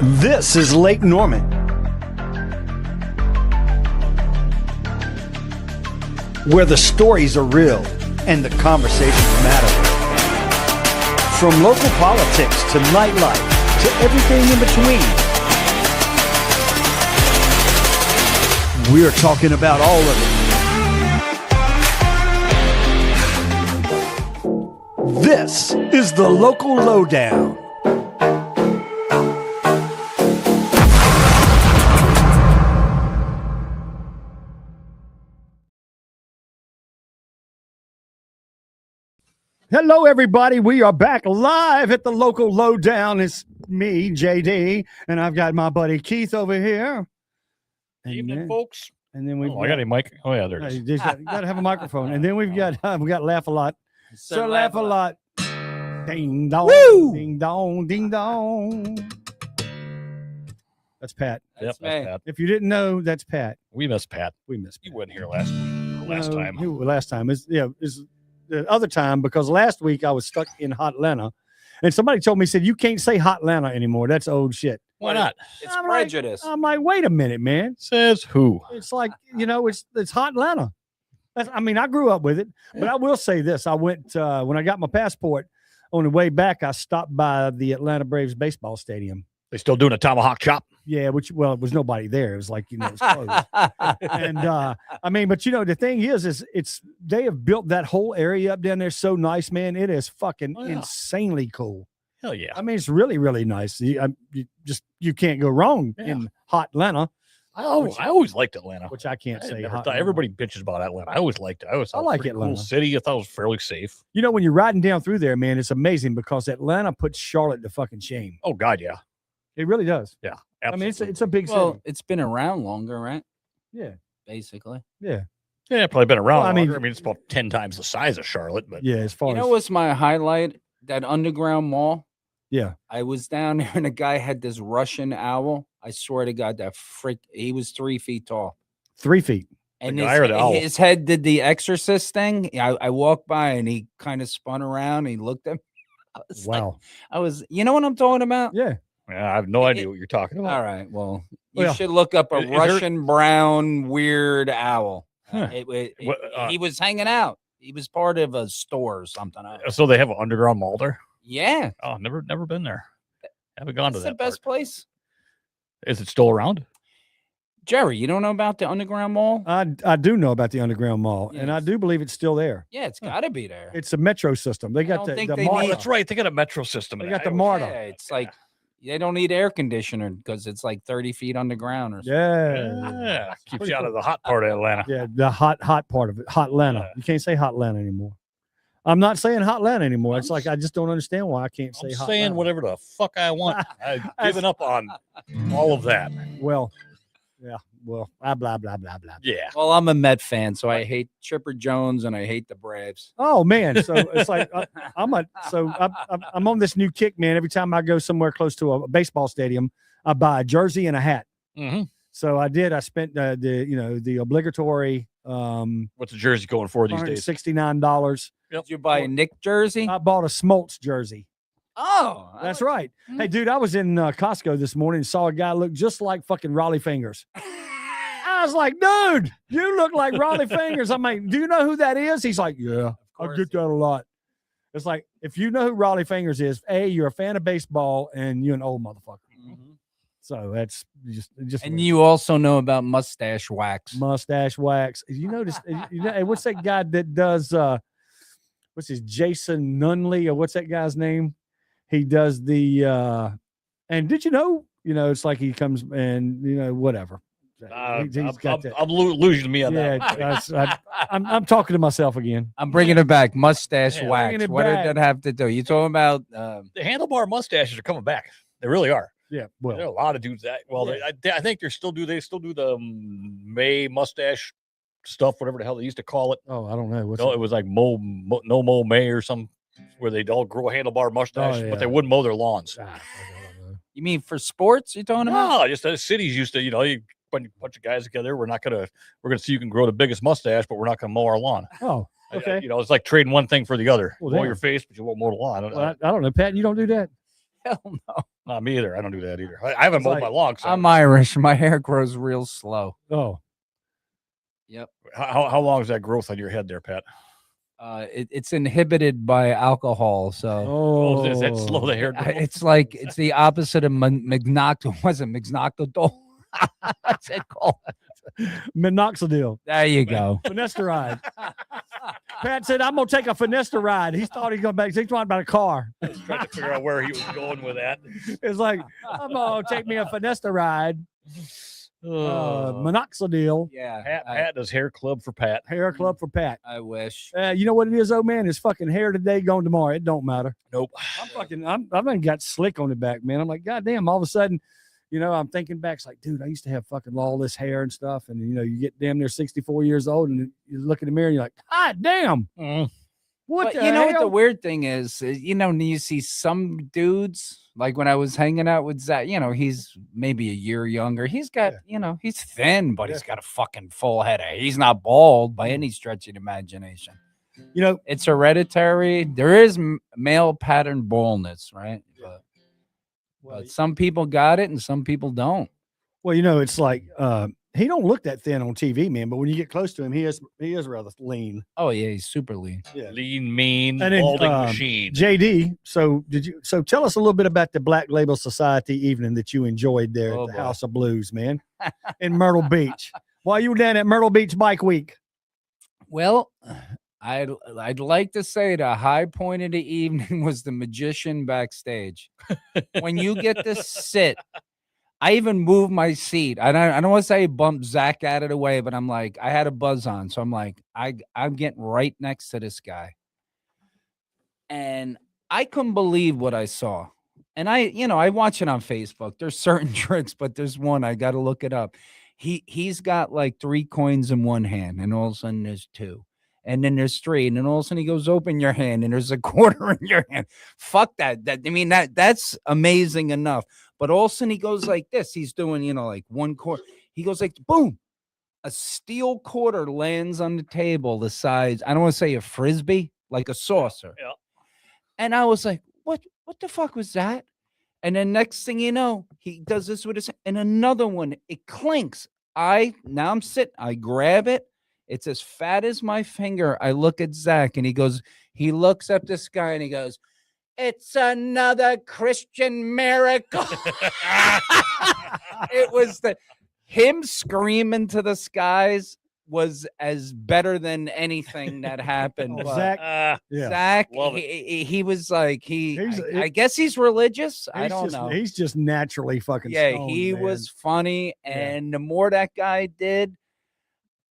This is Lake Norman. Where the stories are real and the conversations matter. From local politics to nightlife to everything in between. We're talking about all of it. This is the Local Lowdown. Hello, everybody. We are back live at the Local Lowdown. It's me, JD, and I've got my buddy Keith over here. Evening, folks. And then we've I got a mic. Oh, yeah, there it is. You got to have a microphone. And then we got Laugh a Lot. So Laugh a Lot. Ding dong. Woo! Ding dong. Ding dong. That's Pat. That's Pat. If you didn't know, that's Pat. We miss Pat. We miss Pat. You wasn't here last time. Last time. It's the other time, because last week I was stuck in Hot Atlanta, and somebody told me, said, you can't say Hot Atlanta anymore. That's old shit. Why not? It's prejudice. I'm like, wait a minute, man. Says who? It's like, it's Hot Atlanta. I grew up with it, but I will say this. I went, when I got my passport, on the way back, I stopped by the Atlanta Braves baseball stadium. They still doing a tomahawk chop? Yeah, it was nobody there. It was like, it was closed. And but the thing is they have built that whole area up down there so nice, man. It is fucking insanely cool. Hell yeah. It's really, really nice. You can't go wrong in Hot Atlanta. I always liked Atlanta. Which I can't say. Everybody bitches about Atlanta. I always liked it. I like Atlanta. Cool city. I thought it was fairly safe. When you're riding down through there, man, it's amazing because Atlanta puts Charlotte to fucking shame. Oh, God, yeah. It really does. Yeah, absolutely. It's a big city. Well, it's been around longer, right? Yeah. Basically. Yeah. Yeah, probably been around longer. It's about 10 times the size of Charlotte. But yeah, as far as... what's my highlight? That underground mall. Yeah. I was down there and a guy had this Russian owl. I swear to God, he was 3 feet tall. 3 feet. And his head did the Exorcist thing. I walked by and he kind of spun around. He looked at me. Wow. You know what I'm talking about? Yeah. Yeah, I have no idea what you're talking about. All right. Well, you should look up a Russian brown weird owl. Huh. He was hanging out. He was part of a store or something. So they have an underground mall there? Yeah. Oh, never been there. Haven't gone to that. It's the best place. Is it still around? Jerry, you don't know about the underground mall? I do know about the underground mall, and I do believe it's still there. Yeah, it's got to be there. It's a metro system. They got the MARTA. That's right. They got a metro system. They got the MARTA. Yeah, it's like they don't need air conditioner because it's like 30 feet underground or something. Yeah. Keeps you out of the hot part of Atlanta. Yeah, the hot part of it. Hot Atlanta. Yeah. You can't say Hot Atlanta anymore. I'm not saying Hot Atlanta anymore. It's like I just don't understand why I can't say Hot Atlanta. I'm saying whatever the fuck I want. I've given up on all of that. Well, yeah. Well, blah, blah, blah, blah. Yeah. Well, I'm a Met fan, so I hate Chipper Jones and I hate the Braves. Oh, man. So it's like I'm on this new kick, man. Every time I go somewhere close to a baseball stadium, I buy a jersey and a hat. Mm-hmm. So I did. I spent the obligatory. What's a jersey going for these days? $69. Yep. Did you buy a Nick jersey? I bought a Smoltz jersey. Oh, that's right. Hey, dude, I was in Costco this morning and saw a guy look just like fucking Raleigh Fingers. I was like, dude, you look like Raleigh Fingers. I'm like, do you know who that is? He's like, yeah, I get that a lot. It's like, if you know who Raleigh Fingers is, A, you're a fan of baseball and you're an old motherfucker. Mm-hmm. So that's just. And you also know about mustache wax. Mustache wax. You notice, what's that guy that does, what's his, Jason Nunley, or what's that guy's name? He does and did you know, it's like he comes and, whatever. I'm losing me on that. I'm talking to myself again. I'm bringing it back. Mustache wax. What did that have to do? You talking about the handlebar mustaches are coming back. They really are. Yeah. Well, there are a lot of dudes that. Well, I think they still do the May mustache stuff, whatever the hell they used to call it. Oh, I don't know. It was like no Mo May or some, where they'd all grow a handlebar mustache, but they wouldn't mow their lawns. You mean for sports? You're talking about? No, just the cities used to. You bunch of guys together. We're gonna see you can grow the biggest mustache, but we're not gonna mow our lawn. Oh, okay. It's like trading one thing for the other. Well, mow your face, but you won't mow the lawn. I don't know, Pat. You don't do that. Hell no. Not me either. I don't do that either. I haven't It's mowed like, my lawn. So I'm Irish. My hair grows real slow. Oh, Yep. how long is that growth on your head there, Pat? It's inhibited by alcohol. So Oh, does that slow the hair growth? it's like it's the opposite of Mignocto. Was it Mignocto? What's it called? minoxidil, There you go. finasteride. Pat said, "I'm gonna take a finasteride." He thought he's gonna back. He's talking about a car. Trying to figure out where he was going with that. It's like, I'm gonna take me a finasteride. Minoxidil. Yeah. Pat does hair club for Pat. Hair club for Pat. I wish. You know what it is, though, man? It's fucking hair today, gone tomorrow. It don't matter. Nope. I've even got slick on the back, man. I'm like, God damn, all of a sudden, I'm thinking back. It's like, dude, I used to have fucking all this hair and stuff. And, you get damn near 64 years old and you look in the mirror and you're like, God damn. What But the you know hell? what the weird thing is, you see some dudes, like when I was hanging out with Zach, he's maybe a year younger. He's got, he's thin, but he's got a fucking full head of hair. He's not bald by any stretch of the imagination. It's hereditary. There is male pattern baldness, right? But some people got it and some people don't. Well, it's like he don't look that thin on TV, man. But when you get close to him, he is rather lean. Oh yeah, he's super lean. Yeah. Lean, mean, And then, balding machine. JD, so tell us a little bit about the Black Label Society evening that you enjoyed there at the boy. House of Blues, man, in Myrtle Beach. While you were down at Myrtle Beach Bike Week. Well, I'd like to say the high point of the evening was the magician backstage. When you get to sit, I even moved my seat. I don't want to say bump Zach out of the way, but I'm like, I had a buzz on. So I'm like, I'm getting right next to this guy. And I couldn't believe what I saw. And I watch it on Facebook. There's certain tricks, but there's one, I got to look it up. He's got like 3 coins in one hand, and all of a sudden there's 2. And then there's 3, and then all of a sudden he goes, open your hand, and there's a quarter in your hand. Fuck that. That's amazing enough. But all of a sudden he goes like this. He's doing, like 1 quarter. He goes like, boom. A steel quarter lands on the table the size, I don't want to say a Frisbee, like a saucer. Yeah. And I was like, what the fuck was that? And then next thing you know, he does this with his, and another one, it clinks. Now I'm sitting, I grab it. It's as fat as my finger. I look at Zach and he looks up the sky and he goes, it's another Christian miracle. It was him screaming to the skies was as better than anything that happened. Zach, Zach, he was like, I guess he's religious. I don't know. He's just naturally fucking stoned, he man. was funny. And the more that guy did,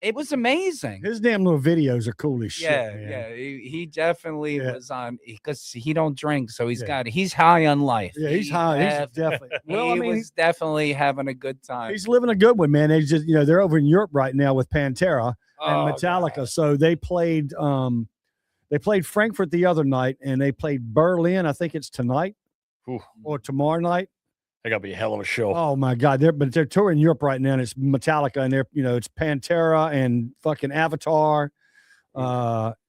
it was amazing. His damn little videos are cool as shit. Man. Yeah. He definitely was on, because he don't drink, so he's high on life. Yeah, he's high. He's definitely. Well, he was definitely having a good time. He's living a good one, man. They just, they're over in Europe right now with Pantera and Metallica. God. So they played Frankfurt the other night, and they played Berlin. I think it's tonight or tomorrow night. That got to be a hell of a show. Oh my God. They're touring Europe right now, and it's Metallica, and it's Pantera and fucking Avatar.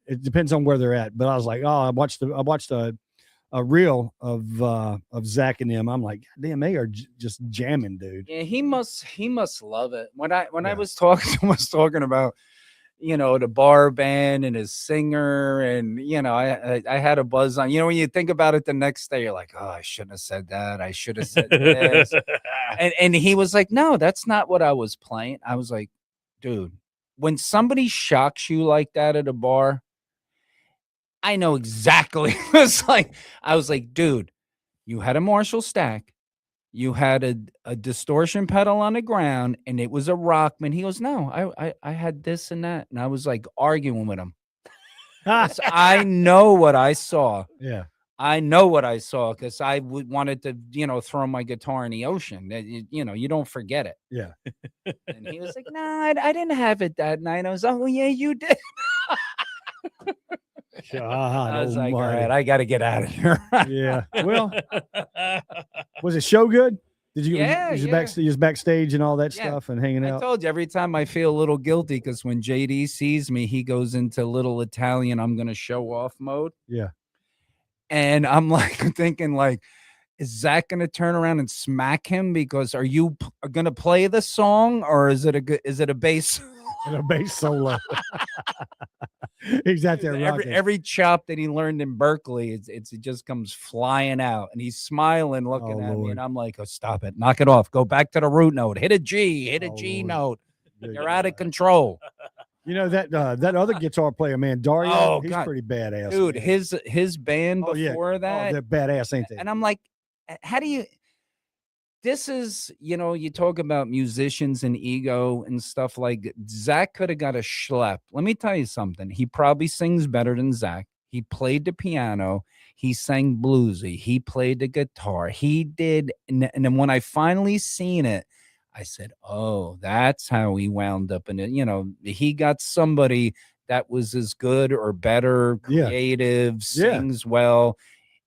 It depends on where they're at. But I was like, I watched a reel of Zach and them. I'm like, damn, they are just jamming, dude. Yeah, he must love it. When I was talking about, the bar band and his singer, and I had a buzz on. When you think about it the next day, you're like, oh, I shouldn't have said that. I should have said this. and he was like, no, that's not what I was playing. I was like, dude, when somebody shocks you like that at a bar, I know exactly. I was like, dude, you had a Marshall stack. You had a distortion pedal on the ground, and it was a Rockman. He goes, no, I had this and that. And I was like arguing with him. I know what I saw. Yeah. I know what I saw, because I wanted to, throw my guitar in the ocean. You don't forget it. Yeah. And he was like, no, I didn't have it that night. I was like, oh, yeah, you did. God, I was like, all right, I got to get out of here. Yeah. Well, was the show good? Did you? Yeah, you was backstage and all that stuff and hanging out. I told you, every time I feel a little guilty, because when JD sees me, he goes into little Italian, I'm going to show off mode. Yeah. And I'm like thinking, like, is Zach going to turn around and smack him because are you going to play the song or is it a bass? And a bass solo. He's out there rocking. Every chop that he learned in Berkeley, it just comes flying out, and he's smiling, looking at me, and I'm like, "Oh, stop it! Knock it off! Go back to the root note. Hit a G. Hit a G note. You're out of control." You know that other guitar player, man, Dario. Oh, he's God. pretty badass, dude. man. His band before that, they're badass, ain't they? and I'm like, how do you? This is, you talk about musicians and ego and stuff like Zach could have got a schlep. Let me tell you something. He probably sings better than Zach. He played the piano. He sang bluesy. He played the guitar. He did. And then when I finally seen it, I said, oh, that's how he wound up in it. He got somebody that was as good or better, creative, sings well.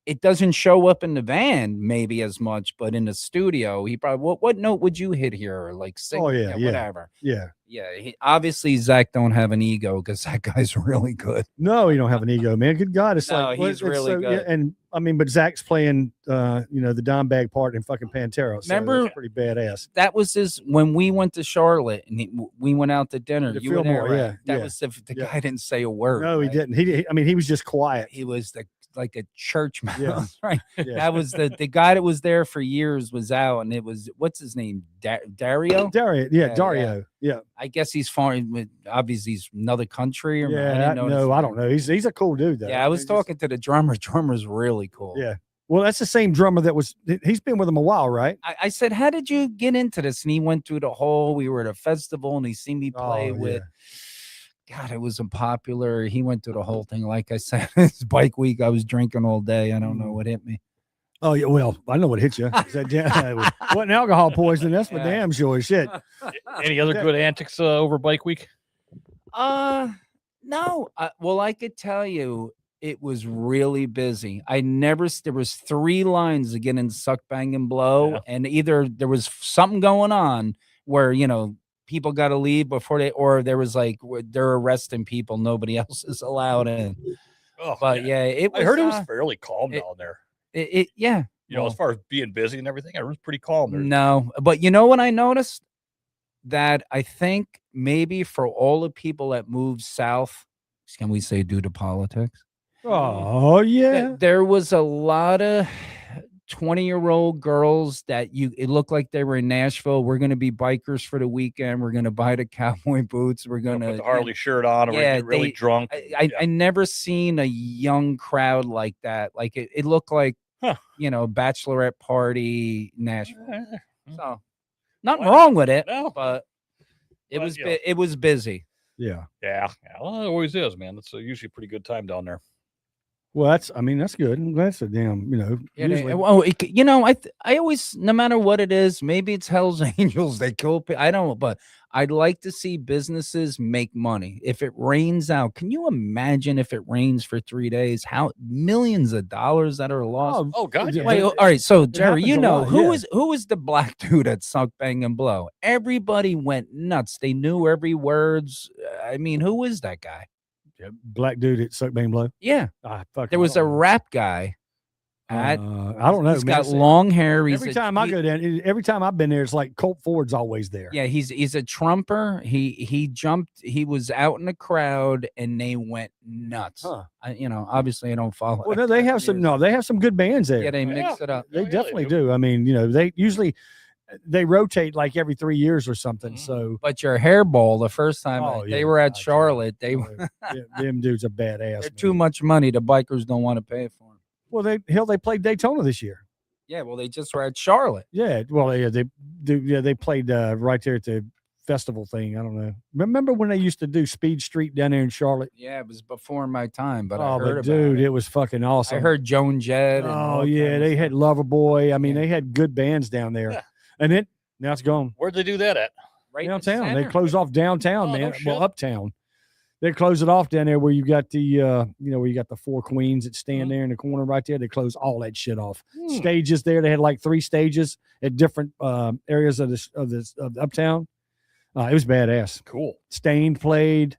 It doesn't show up in the van maybe as much, but in the studio, he probably what note would you hit here? Like sing, whatever. Yeah. Obviously, Zach don't have an ego because that guy's really good. No, he don't have an ego, man. Good God, it's he's really good. Yeah, and I mean, but Zach's playing, the dime bag part in fucking Pantera. So remember, that's pretty badass. That was when we went to Charlotte and we went out to dinner. The You were there, Fillmore, right? That was the guy didn't say a word. No, he didn't. He was just quiet. He was like a church mouse, right? Yeah. That was the guy that was there for years was out, and it was what's his name, Dario. Dario. Yeah. I guess he's foreign. Obviously, he's another country. Or I don't know. He's a cool dude though. Yeah, I was talking to the drummer. Drummer's really cool. Yeah. Well, that's the same drummer he's been with him a while, right? I said, how did you get into this? And he went through the whole. We were at a festival, and he seen me play with. God, it was unpopular. He went through the whole thing. Like I said, it's bike week. I was drinking all day. I don't know what hit me. Oh, yeah. Well, I know what hit you. Wasn't alcohol poisoning. That's for damn sure. Shit. Any other good antics over bike week? No. Well, I could tell you it was really busy. There was 3 lines to get in Suck, Bang, and Blow. And either there was something going on where, people got to leave before or there was like they're arresting people. Nobody else is allowed in. Oh, but I heard it was fairly calm down there. As far as being busy and everything, it was pretty calm there. No, but you know what I noticed? That I think maybe for all the people that moved south, can we say due to politics? Oh yeah, there was a lot of 20-year-old girls that it looked like they were in Nashville. We're going to be bikers for the weekend. We're going to buy the cowboy boots. We're going to put the Harley shirt on. Or get really drunk. I never seen a young crowd like that. Like it looked like, bachelorette party Nashville. So nothing wrong with it, but it was busy. Yeah. Well, it always is, man. It's usually a pretty good time down there. Well, that's good. That's a damn, I always, no matter what it is, maybe it's Hell's Angels. They kill people. I don't know, but I'd like to see businesses make money. If it rains out, can you imagine if it rains for 3 days, how millions of dollars that are lost? Oh God. Yeah. Wait, all right. So Jerry, who is the black dude at Suck, Bang, and Blow? Everybody went nuts. They knew every words. I mean, who is that guy? Black dude at Suck, Bang, Blow. Yeah. There was a rap guy. I don't know. He's got long hair. Every time I go down, every time I've been there, it's like Colt Ford's always there. Yeah, he's a trumper. He jumped. He was out in the crowd, and they went nuts. Obviously I don't follow. Well, no, they have some good bands there. Yeah, they mix it up. They definitely do. I mean, they usually they rotate like every 3 years or something. So, but your hairball the first time they were at Charlotte, them dudes are badass. They're too much money. The bikers don't want to pay for them. Well, they played Daytona this year. Yeah, well, they just were at Charlotte. Yeah, well, they played right there at the festival thing. I don't know. Remember when they used to do Speed Street down there in Charlotte? Yeah, it was before my time, but I heard about dude, it. It was fucking awesome. I heard Joan Jett. Oh yeah, they had Loverboy. I mean, they had good bands down there. Yeah. And now it's gone. Where'd they do that at? Right downtown. They closed off downtown, man. Well, uptown. They close it off down there where you got the where you got the four queens that stand there in the corner right there. They close all that shit off. Stages there. They had like 3 stages at different areas of the uptown. It was badass. Cool. Stained played,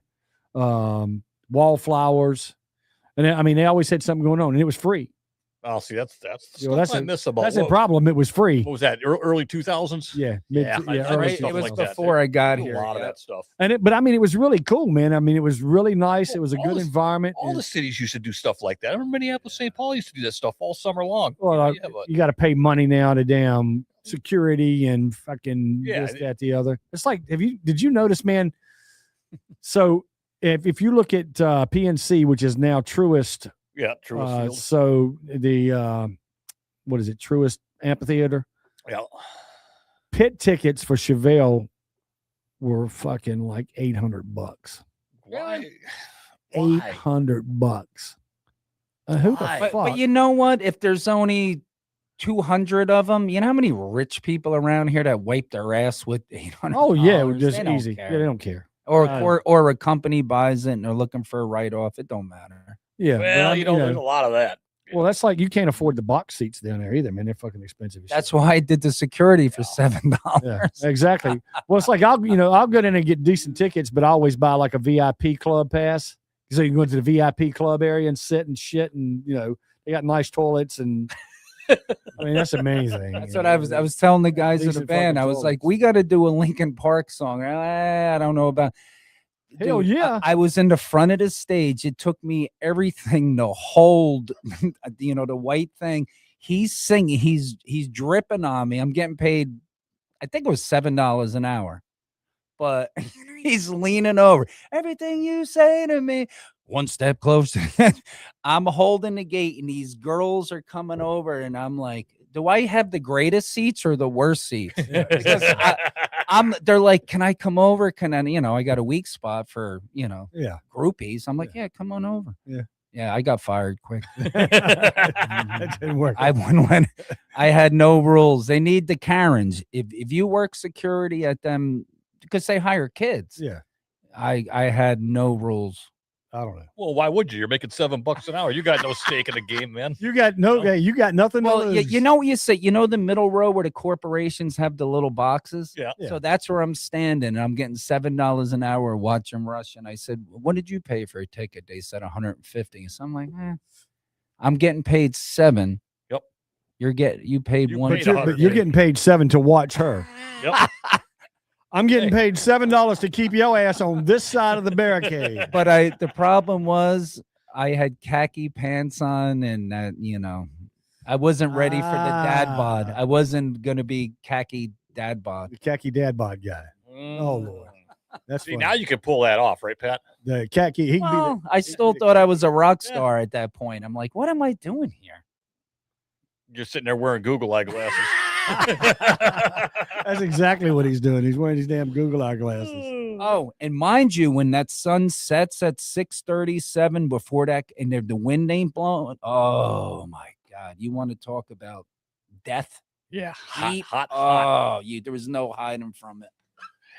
Wallflowers, and I mean they always had something going on, and it was free. Oh, see, that's You know, that's I a- miss about. That's a problem. It was free. What was that? Early 2000s? Yeah, Yeah, I early read It stuff was like that. before I got Do here. a lot of yeah. that stuff. but I mean, it was really cool, man. I mean, it was really nice. It was a All good this- environment. All the cities used to do stuff like that. I remember Minneapolis, St. Paul used to do that stuff all summer long. Well, Yeah, but you got to pay money now to damn security and fucking Yeah, this, that, the other. It's like, did you notice, man? So if you look at PNC, which is now Truist, yeah, true. Field. so the what is it, Truist Amphitheater? Yeah. Pit tickets for Chevelle were fucking like $800. Why? $800. Who the Why? fuck? But you know what? If there's only 200 of them, you know how many rich people around here that wipe their ass with $800? Oh yeah, it was They just don't easy. care. Yeah, they don't care. Or a company buys it and they're looking for a write off. It don't matter. Yeah. but Well, I you mean, know, there's a lot of that. well, that's like you can't afford the box seats down there either, man. They're fucking expensive. as That's shit. why I did the security for $7. Yeah, exactly. Well, it's like I'll go in and get decent tickets, but I always buy like a VIP club pass, so you can go into the VIP club area and sit and shit, and they got nice toilets, and I mean that's amazing. That's what I was telling the guys in the Decent band. fucking I was like, toilets. we got to do a Linkin Park song. I don't know about. Hell Dude, yeah. I was in the front of the stage. It took me everything to hold, the white thing. He's singing. He's dripping on me. I'm getting paid, I think it was $7 an hour. But he's leaning over. Everything you say to me, one step closer. I'm holding the gate, and these girls are coming over, and I'm like, do I have the greatest seats or the worst seats? Because they're like, can I come over? Can I, I got a weak spot for, Yeah. groupies. I'm like, yeah, come on over. Yeah. Yeah, I got fired quick. That didn't work. when I had no rules. They need the Karens. If you work security at them, because they hire kids. Yeah. I had no rules. I don't know. Well, why would you? You're making $7 an hour. You got no stake in the game, man. You got you got nothing. Well, to lose. you know what you say. You know the middle row where the corporations have the little boxes. Yeah. So that's where I'm standing, and I'm getting $7 an hour watching Rush. And I said, "What did you pay for a ticket?" They said $150. So I'm like, I'm getting paid $7. Yep. You paid You one. paid but you're getting paid $7 to watch her. Yep. I'm getting paid $7 to keep your ass on this side of the barricade. But the problem was I had khaki pants on, and that I wasn't ready for the dad bod. I wasn't gonna be khaki dad bod. The khaki dad bod guy. Oh Lord, that's See, funny. now you can pull that off, right, Pat? The khaki. He can Well, I still thought I was a rock star at that point. I'm like, what am I doing here? You're sitting there wearing Google eyeglasses. That's exactly what he's doing. He's wearing these damn Google eyeglasses. Oh, and mind you, when that sun sets at 6:37 before that, and the wind ain't blowing. Oh my God! You want to talk about death? Yeah, Heat? hot. Oh, there was no hiding from it.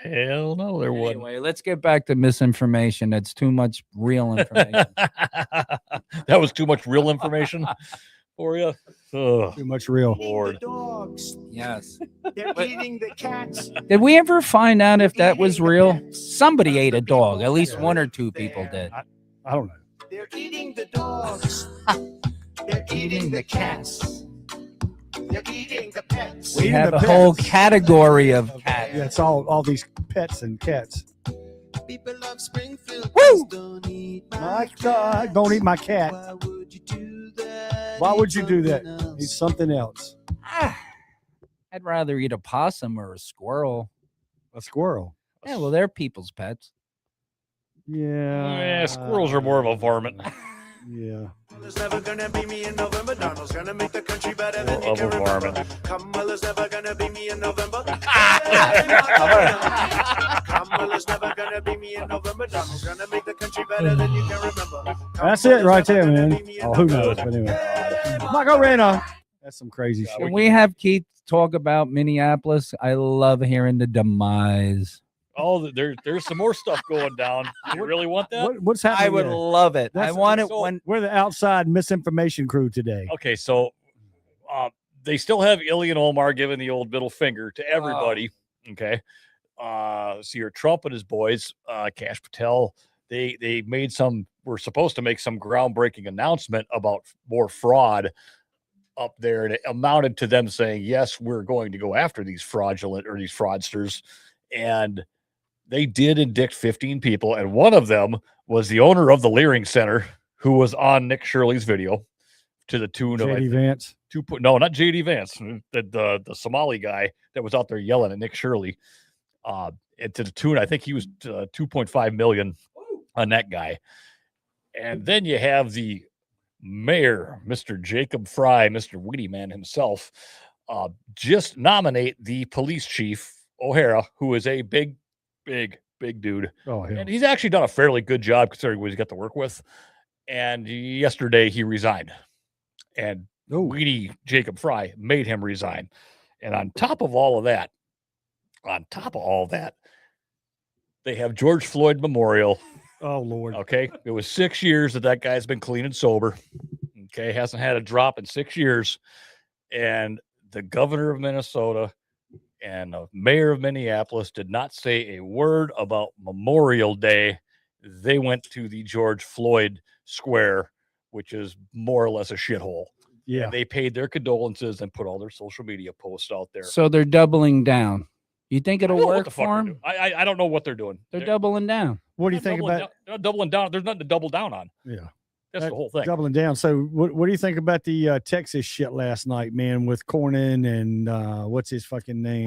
Hell no, there wasn't. Anyway, let's get back to misinformation. That's too much real information. That was too much real information for you. Oh, Too much real. Lord. The dogs. Yes. They're eating the cats. Did we ever find out if that was real? Somebody ate a dog. At least one or two people did. I don't know. They're eating the dogs. They're eating the cats. They're eating the pets. We Eating have the a whole pets. category of cats. Yeah, it's all these pets and cats. People of Springfield. Woo! Don't eat My God, don't eat my cat. Why would you do that? Why would you do that? Eat something Eat else. something else. I'd rather eat a possum or a squirrel. A squirrel. Yeah, well, they're people's pets. Yeah. Yeah, squirrels are more of a varmint. Yeah. It's never gonna be me in November. Donald's gonna make the country better than you Of can a remember. varmint. Kamala's never gonna be me in November. Kamala's never gonna be me in November. Donald's gonna make the country better than you can remember. That's it right there, Kamala's never man. gonna be me in Oh, who knows? November. But anyway. Marco Reno. That's some crazy shit. When we have Keith talk about Minneapolis, I love hearing the demise. Oh, there's some more stuff going down. You really want that? What's happening? I would there? love it. I That's- want it so- when We're the outside misinformation crew today. Okay, so they still have Ilya and Omar giving the old middle finger to everybody. Okay. So your Trump and his boys, Kash Patel, they were supposed to make some groundbreaking announcement about more fraud up there, and it amounted to them saying, yes, we're going to go after these fraudulent or these fraudsters. And they did indict 15 people, and one of them was the owner of the Leering Center, who was on Nick Shirley's video, to the tune of JD Vance. no, not JD Vance, the Somali guy that was out there yelling at Nick Shirley, and to the tune, I think he was 2.5 million on that guy. And then you have the mayor, Mr. Jacob Fry, Mr. Witty Man himself, just nominate the police chief O'Hara, who is a big dude. Oh, hell. And he's actually done a fairly good job considering what he's got to work with. And yesterday he resigned. And Weedy Jacob Fry made him resign. And on top of all that, they have George Floyd Memorial. Oh, Lord. Okay. It was 6 years that guy's been clean and sober. Okay. Hasn't had a drop in 6 years. And the governor of Minnesota and the mayor of Minneapolis did not say a word about Memorial Day. They went to the George Floyd Square, which is more or less a shithole. Yeah. And they paid their condolences and put all their social media posts out there. So they're doubling down. You think it'll work for them? I don't know what they're doing. They're doubling down. What do you think about they're not doubling down? There's nothing to double down on. Yeah. That's the whole thing. Doubling down. So what do you think about the Texas shit last night, man, with Cornyn and what's his fucking name?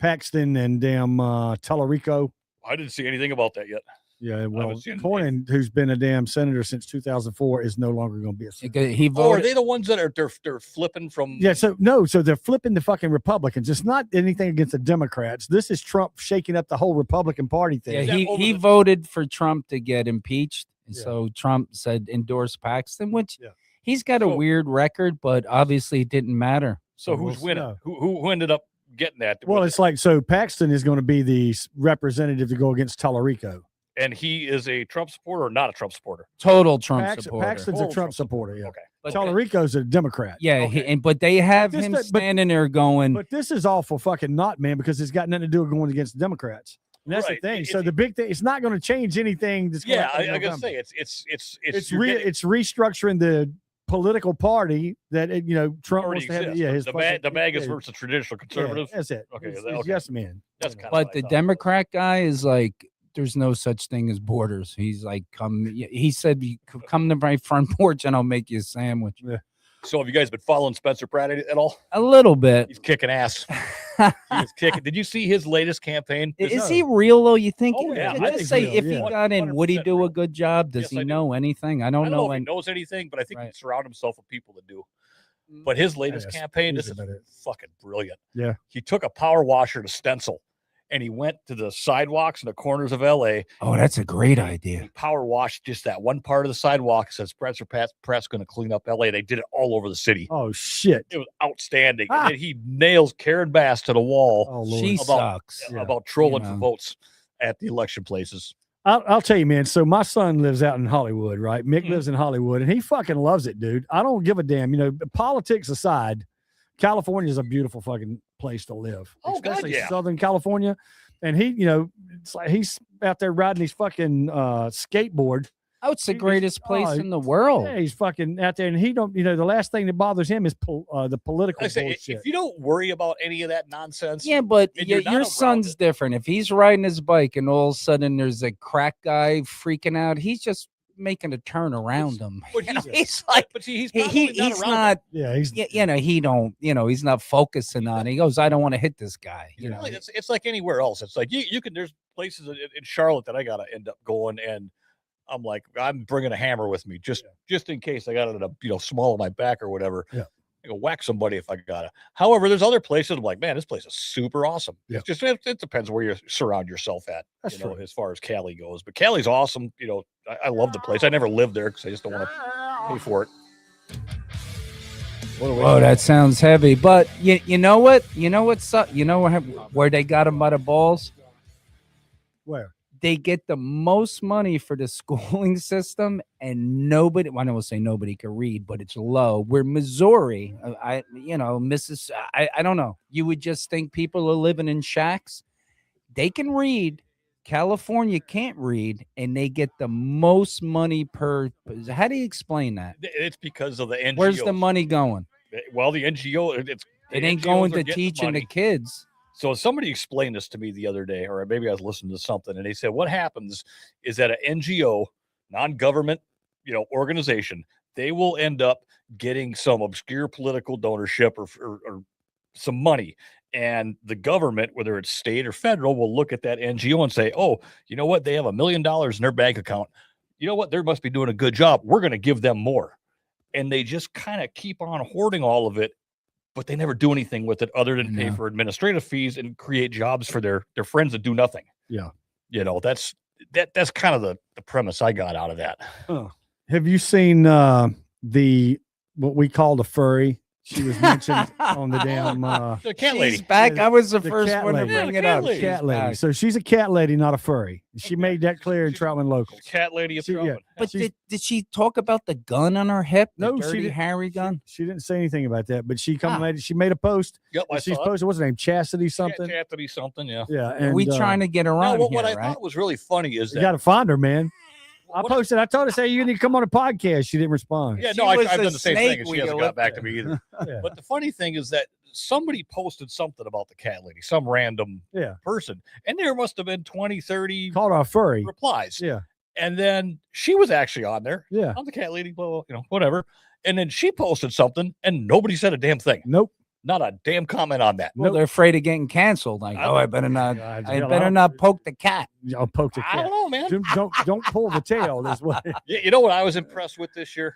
Paxton and damn Tallarico. I didn't see anything about that yet. Yeah, well, Cornyn, who's been a damn senator since 2004, is no longer going to be a senator. He voted. Are they the ones that are they're flipping from? Yeah, so they're flipping the fucking Republicans. It's not anything against the Democrats. This is Trump shaking up the whole Republican Party thing. Yeah, he voted for Trump to get impeached. Yeah. So Trump said endorse Paxton, which he's got a weird record, but obviously it didn't matter. So who's winning? Who ended up getting that? Well, it's like, so Paxton is going to be the representative to go against Tallarico. And he is a Trump supporter or not a Trump supporter? Total Trump supporter. Paxton's a Trump supporter, yeah. Okay. But Tallarico's a Democrat. Yeah, okay. but they have him standing there going. But this is awful fucking not, man, because it's got nothing to do with going against the Democrats. And that's the thing. So the big thing, it's not going to change anything. That's I gotta say, it's restructuring the political party that Trump wants to have. Yeah, the MAGAs versus traditional conservatives. Yeah, that's it. Okay, it's yes, man. That's kind of. But the Democrat guy is like, there's no such thing as borders. He's like, he said, you come to my front porch and I'll make you a sandwich. Yeah. So have you guys been following Spencer Pratt at all? A little bit. He's kicking ass. He's kicking. Did you see his latest campaign? Is he real though? You think? Oh, yeah. I think say if he got in, would he do a good job? Does he know anything? I don't know if he knows anything, but I think he'd surround himself with people that do. But his latest campaign, this is fucking brilliant. Yeah. He took a power washer to stencil. And he went to the sidewalks and the corners of LA. Oh, that's a great idea. He power washed just that one part of the sidewalk. Says Spencer Pratt's going to clean up LA. They did it all over the city. Oh shit! It was outstanding. And then he nails Karen Bass to the wall. Oh, Lord. She sucks about trolling for votes at the election places. I'll tell you, man. So my son lives out in Hollywood, right? Mick lives in Hollywood, and he fucking loves it, dude. I don't give a damn. Politics aside, California is a beautiful fucking place to live, especially Southern California. And he, it's like he's out there riding his fucking skateboard. Oh, it's the greatest place in the world. Yeah, he's fucking out there, and he don't. The last thing that bothers him is the political bullshit. If you don't worry about any of that nonsense, yeah, but your son's different. If he's riding his bike and all of a sudden there's a crack guy freaking out, he's just making a turn around him. He's like, but he's not. Yeah, he's not focusing on it. He goes, I don't want to hit this guy. It's like anywhere else. It's like you can. There's places in Charlotte that I gotta end up going, and I'm like, I'm bringing a hammer with me just in case I got it in a small of my back or whatever. Yeah. I go whack somebody if I gotta. However, there's other places I'm like, man, this place is super awesome. Yeah. It's just it depends where you surround yourself at. That's true. As far as Cali goes. But Cali's awesome. I love the place. I never lived there because I just don't want to pay for it. Oh, that sounds heavy. But you know what? You know where they got him by the balls? Where? They get the most money for the schooling system, and nobody. Well, I don't say nobody can read, but it's low. Where Missouri, I don't know. You would just think people are living in shacks. They can read, California can't read, and they get the most money per. How do you explain that? It's because of the NGOs. Where's the money going? Well, the NGO, It ain't NGOs going are to getting teaching the money. kids. So somebody explained this to me the other day, or maybe I was listening to something, and they said what happens is that an NGO, non-government, organization, they will end up getting some obscure political donorship or some money, and the government, whether it's state or federal, will look at that NGO and say, "Oh, you know what? They have $1 million in their bank account. You know what? They must be doing a good job. We're going to give them more." And they just kind of keep on hoarding all of it, but they never do anything with it other than pay for administrative fees and create jobs for their friends that do nothing. Yeah. That's kind of the premise I got out of that. Have you seen what we call the furry? She was mentioned on the damn The cat lady. She's back. I was the The first cat one to lady. bring Yeah, it the cat up. lady. cat She's lady. back. So she's a cat lady, not a furry. She made that clear in She's- Troutman Locals. Cat lady of She- yeah. Troutman. But She's- did she talk about the gun on her hip? The No, she Dirty didn't. Harry gun. She didn't say anything about that, but she Ah. she made a post. Yep, I She's saw it. posted, what's her name? Chastity something. Chastity something, yeah. Yeah. Are And we trying to get No, around what here, I right? thought was really funny is you that got to find her, man. I what I- posted. I told her, say you need to come on a podcast. She didn't respond. Yeah, She no, I've was done a the same snake thing, and we she hasn't go got up back to. to me either. Yeah. But the funny thing is that somebody posted something about the cat lady, some random Yeah. person, and there must have been 20, 30 Called her a furry. replies. Yeah. And then she was actually on there. Yeah. I'm the cat lady, blah, blah, whatever. And then she posted something, and nobody said a damn thing. Nope. Not a damn comment on that. Well, they're afraid of getting canceled. Like, I better not. God, I hell, better don't- not poke the cat. I'll poke the I cat. don't know, man. Don't pull the tail. That's what. You know what I was impressed with this year?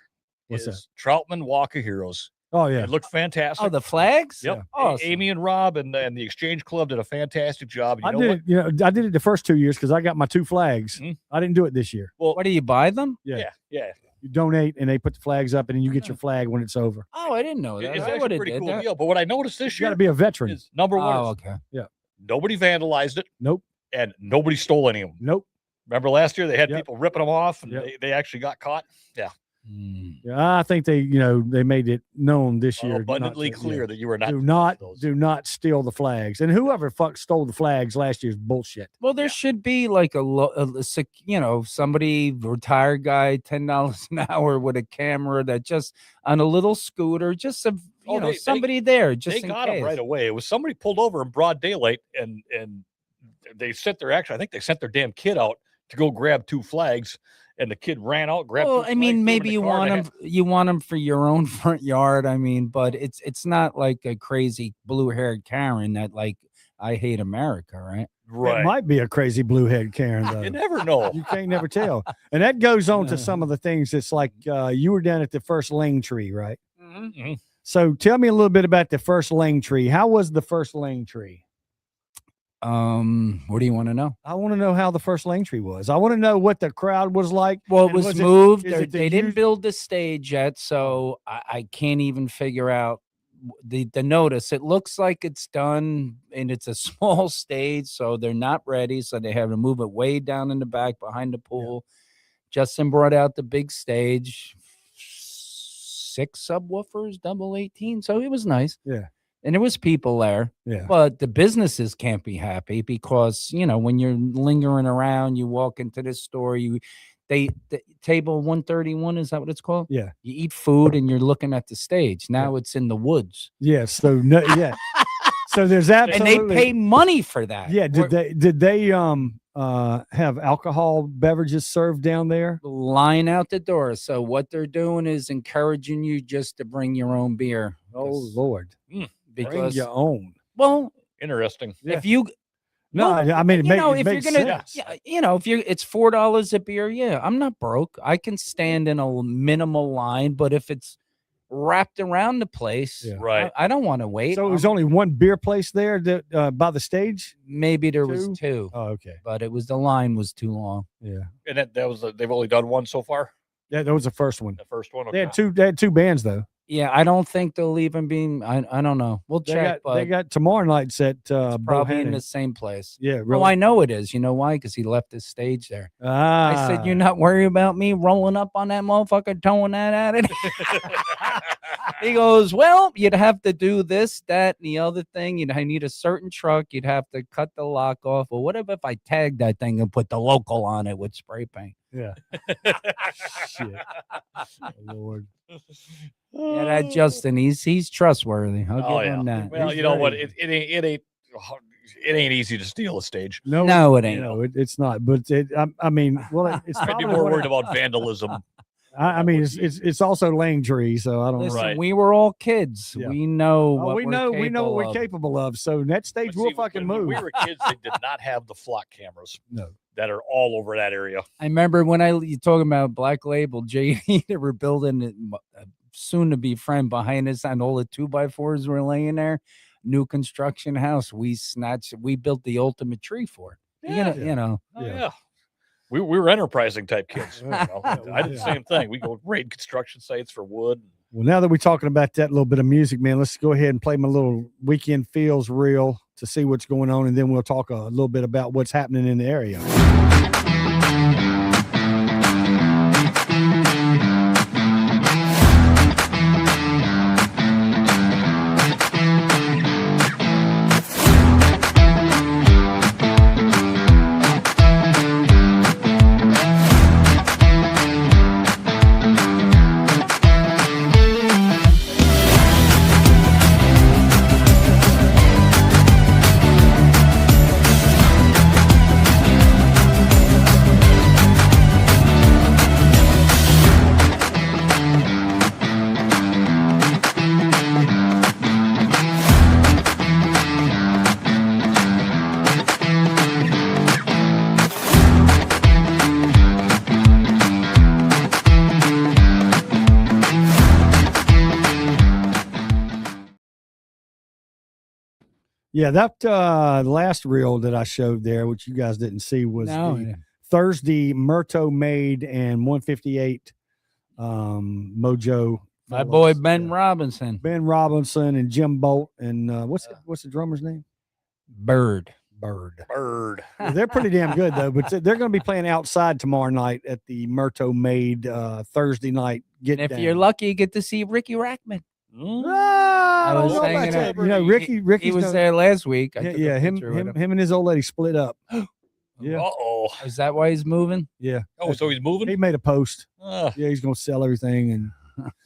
What's is Troutman Walk of Heroes. Oh yeah. It looked fantastic. Oh, the flags? Yep. Oh, Amy and Rob and the Exchange Club did a fantastic job. You I know did what? it. You know, I did it the first 2 years because I got my 2 flags. Mhm. I didn't do it this year. Well, what do you buy them? Yeah. yeah. You donate and they put the flags up, and then you get your flag when it's over. Oh, I didn't know that. It's I actually a would've pretty did cool that. deal. But what I noticed this You got year to be a veteran. is number one, Oh, is okay. nobody vandalized it Nope. and nobody stole any of them. Nope. Remember last year they had Yep. people ripping them off and Yep. they actually got caught. Yeah. Mm. Yeah, I think they made it known this year. not Abundantly to- clear yeah. that you were not. Do not steal the flags. And whoever fuck stole the flags last year is bullshit. Well, there should be like somebody retired guy, $10 an hour with a camera that just on a little scooter, just somebody there. Just They in got case. them right away. It was somebody pulled over in broad daylight and they sent their I think they sent their damn kid out to go grab 2 flags. And the kid ran out, grabbed. Well, 2 I mean, flags, maybe threw you 'em in the car, want and them. You want them for your own front yard. I mean, but it's not like a crazy blue-haired Karen that like I hate America, right? Right. It might be a crazy blue head Karen though. You never know. You can't never tell. And that goes on to some of the things. It's like you were down at the first Ling tree, right? Mhm. So tell me a little bit about the first Ling tree. How was the first Ling tree? What do you want to know? I want to know how the first Ling tree was. I want to know what the crowd was like. Well, it And was moved. is They it the didn't us- build the stage yet, so I can't even figure out the notice. It looks like it's done, and it's a small stage, so they're not ready. So they have to move it way down in the back behind the pool. Justin brought out the big stage, 6 subwoofers, double 18, so it was nice. Yeah. And there was people there. Yeah. But the businesses can't be happy because, when you're lingering around, you walk into this store, the table 131, is that what it's called? Yeah. You eat food and you're looking at the stage. Now it's in the woods. Yeah. So no, yeah. So there's absolutely And they pay money for that. Yeah. Did they have alcohol beverages served down there? Line out the door. So what they're doing is encouraging you just to bring your own beer. Oh Lord. Bring Because your own. well, Interesting. Yeah. if you No, well, I mean it, if makes you're gonna, sense. if you're, it's $4 a beer. Yeah, I'm not broke. I can stand in a minimal line, but if it's wrapped around the place, Yeah. Right. I don't want to wait. So it was only one beer place there that by the stage. Maybe there was 2? 2, Oh, okay. but the line was too long. Yeah. And that was they've only done one so far. Yeah, that was the first one. The first one. They Okay. had two. They had 2 bands though. Yeah, I don't think they'll even be. I don't know. We'll check, but They got tomorrow night's at probably in Bohannon. the same place. Yeah, Oh, really. I know it is. You know why? Because he left his stage there. Ah, I said, "You're not worried about me rolling up on that motherfucker, towing that at it." He goes, "Well, you'd have to do this, that, and the other thing. I need a certain truck. You'd have to cut the lock off. Or what if I tag that thing and put the local on it with spray paint?" Yeah. Shit. Oh, Lord. Yeah, that Justin, he's trustworthy. I'll Oh, give yeah. him that. Well, He's you know what? very- It ain't easy to steal a stage. No, No, it you ain't. know, it's not. But I mean, well, it's I'd be probably more one worried of- about vandalism. I mean, it's also laying trees, so I don't Listen, know. Right. we were all kids. Yeah. We know Oh, what we we're know capable what we're of. capable of. So that stage But will see, fucking when move. we were kids, they did not have the flock cameras No. that are all over that area. I remember when you talking about Black Label, JD, they were building a soon-to-be friend behind us, and all the 2x4s were laying there. New construction house. We built the ultimate tree for it. You know. Oh, Yeah. yeah. We were enterprising type kids. You Yeah. know, I did the same thing. We go raid construction sites for wood. Well, now that we're talking about that little bit of music, man, let's go ahead and play my little weekend feels reel to see what's going on, and then we'll talk a little bit about what's happening in the area. Yeah, that last reel that I showed there, which you guys didn't see, was the Thursday Murto Made and 158 Mojo. My boy fellows. Ben Yeah. Robinson. Ben Robinson and Jim Bolt and what's the drummer's name? Bird. Bird. Bird. They're pretty damn good though, but they're going to be playing outside tomorrow night at the Murto Made Thursday night. And if you're lucky, you get to see Ricky Rackman. I I don't was know about hanging that. out. You know, Ricky He was there last week. I took a Yeah, him picture with and his old lady split up. Yeah. Uh-oh. Is that why he's moving? Yeah. Oh, so he's moving? He made a post. Ah, Yeah, he's going to sell everything and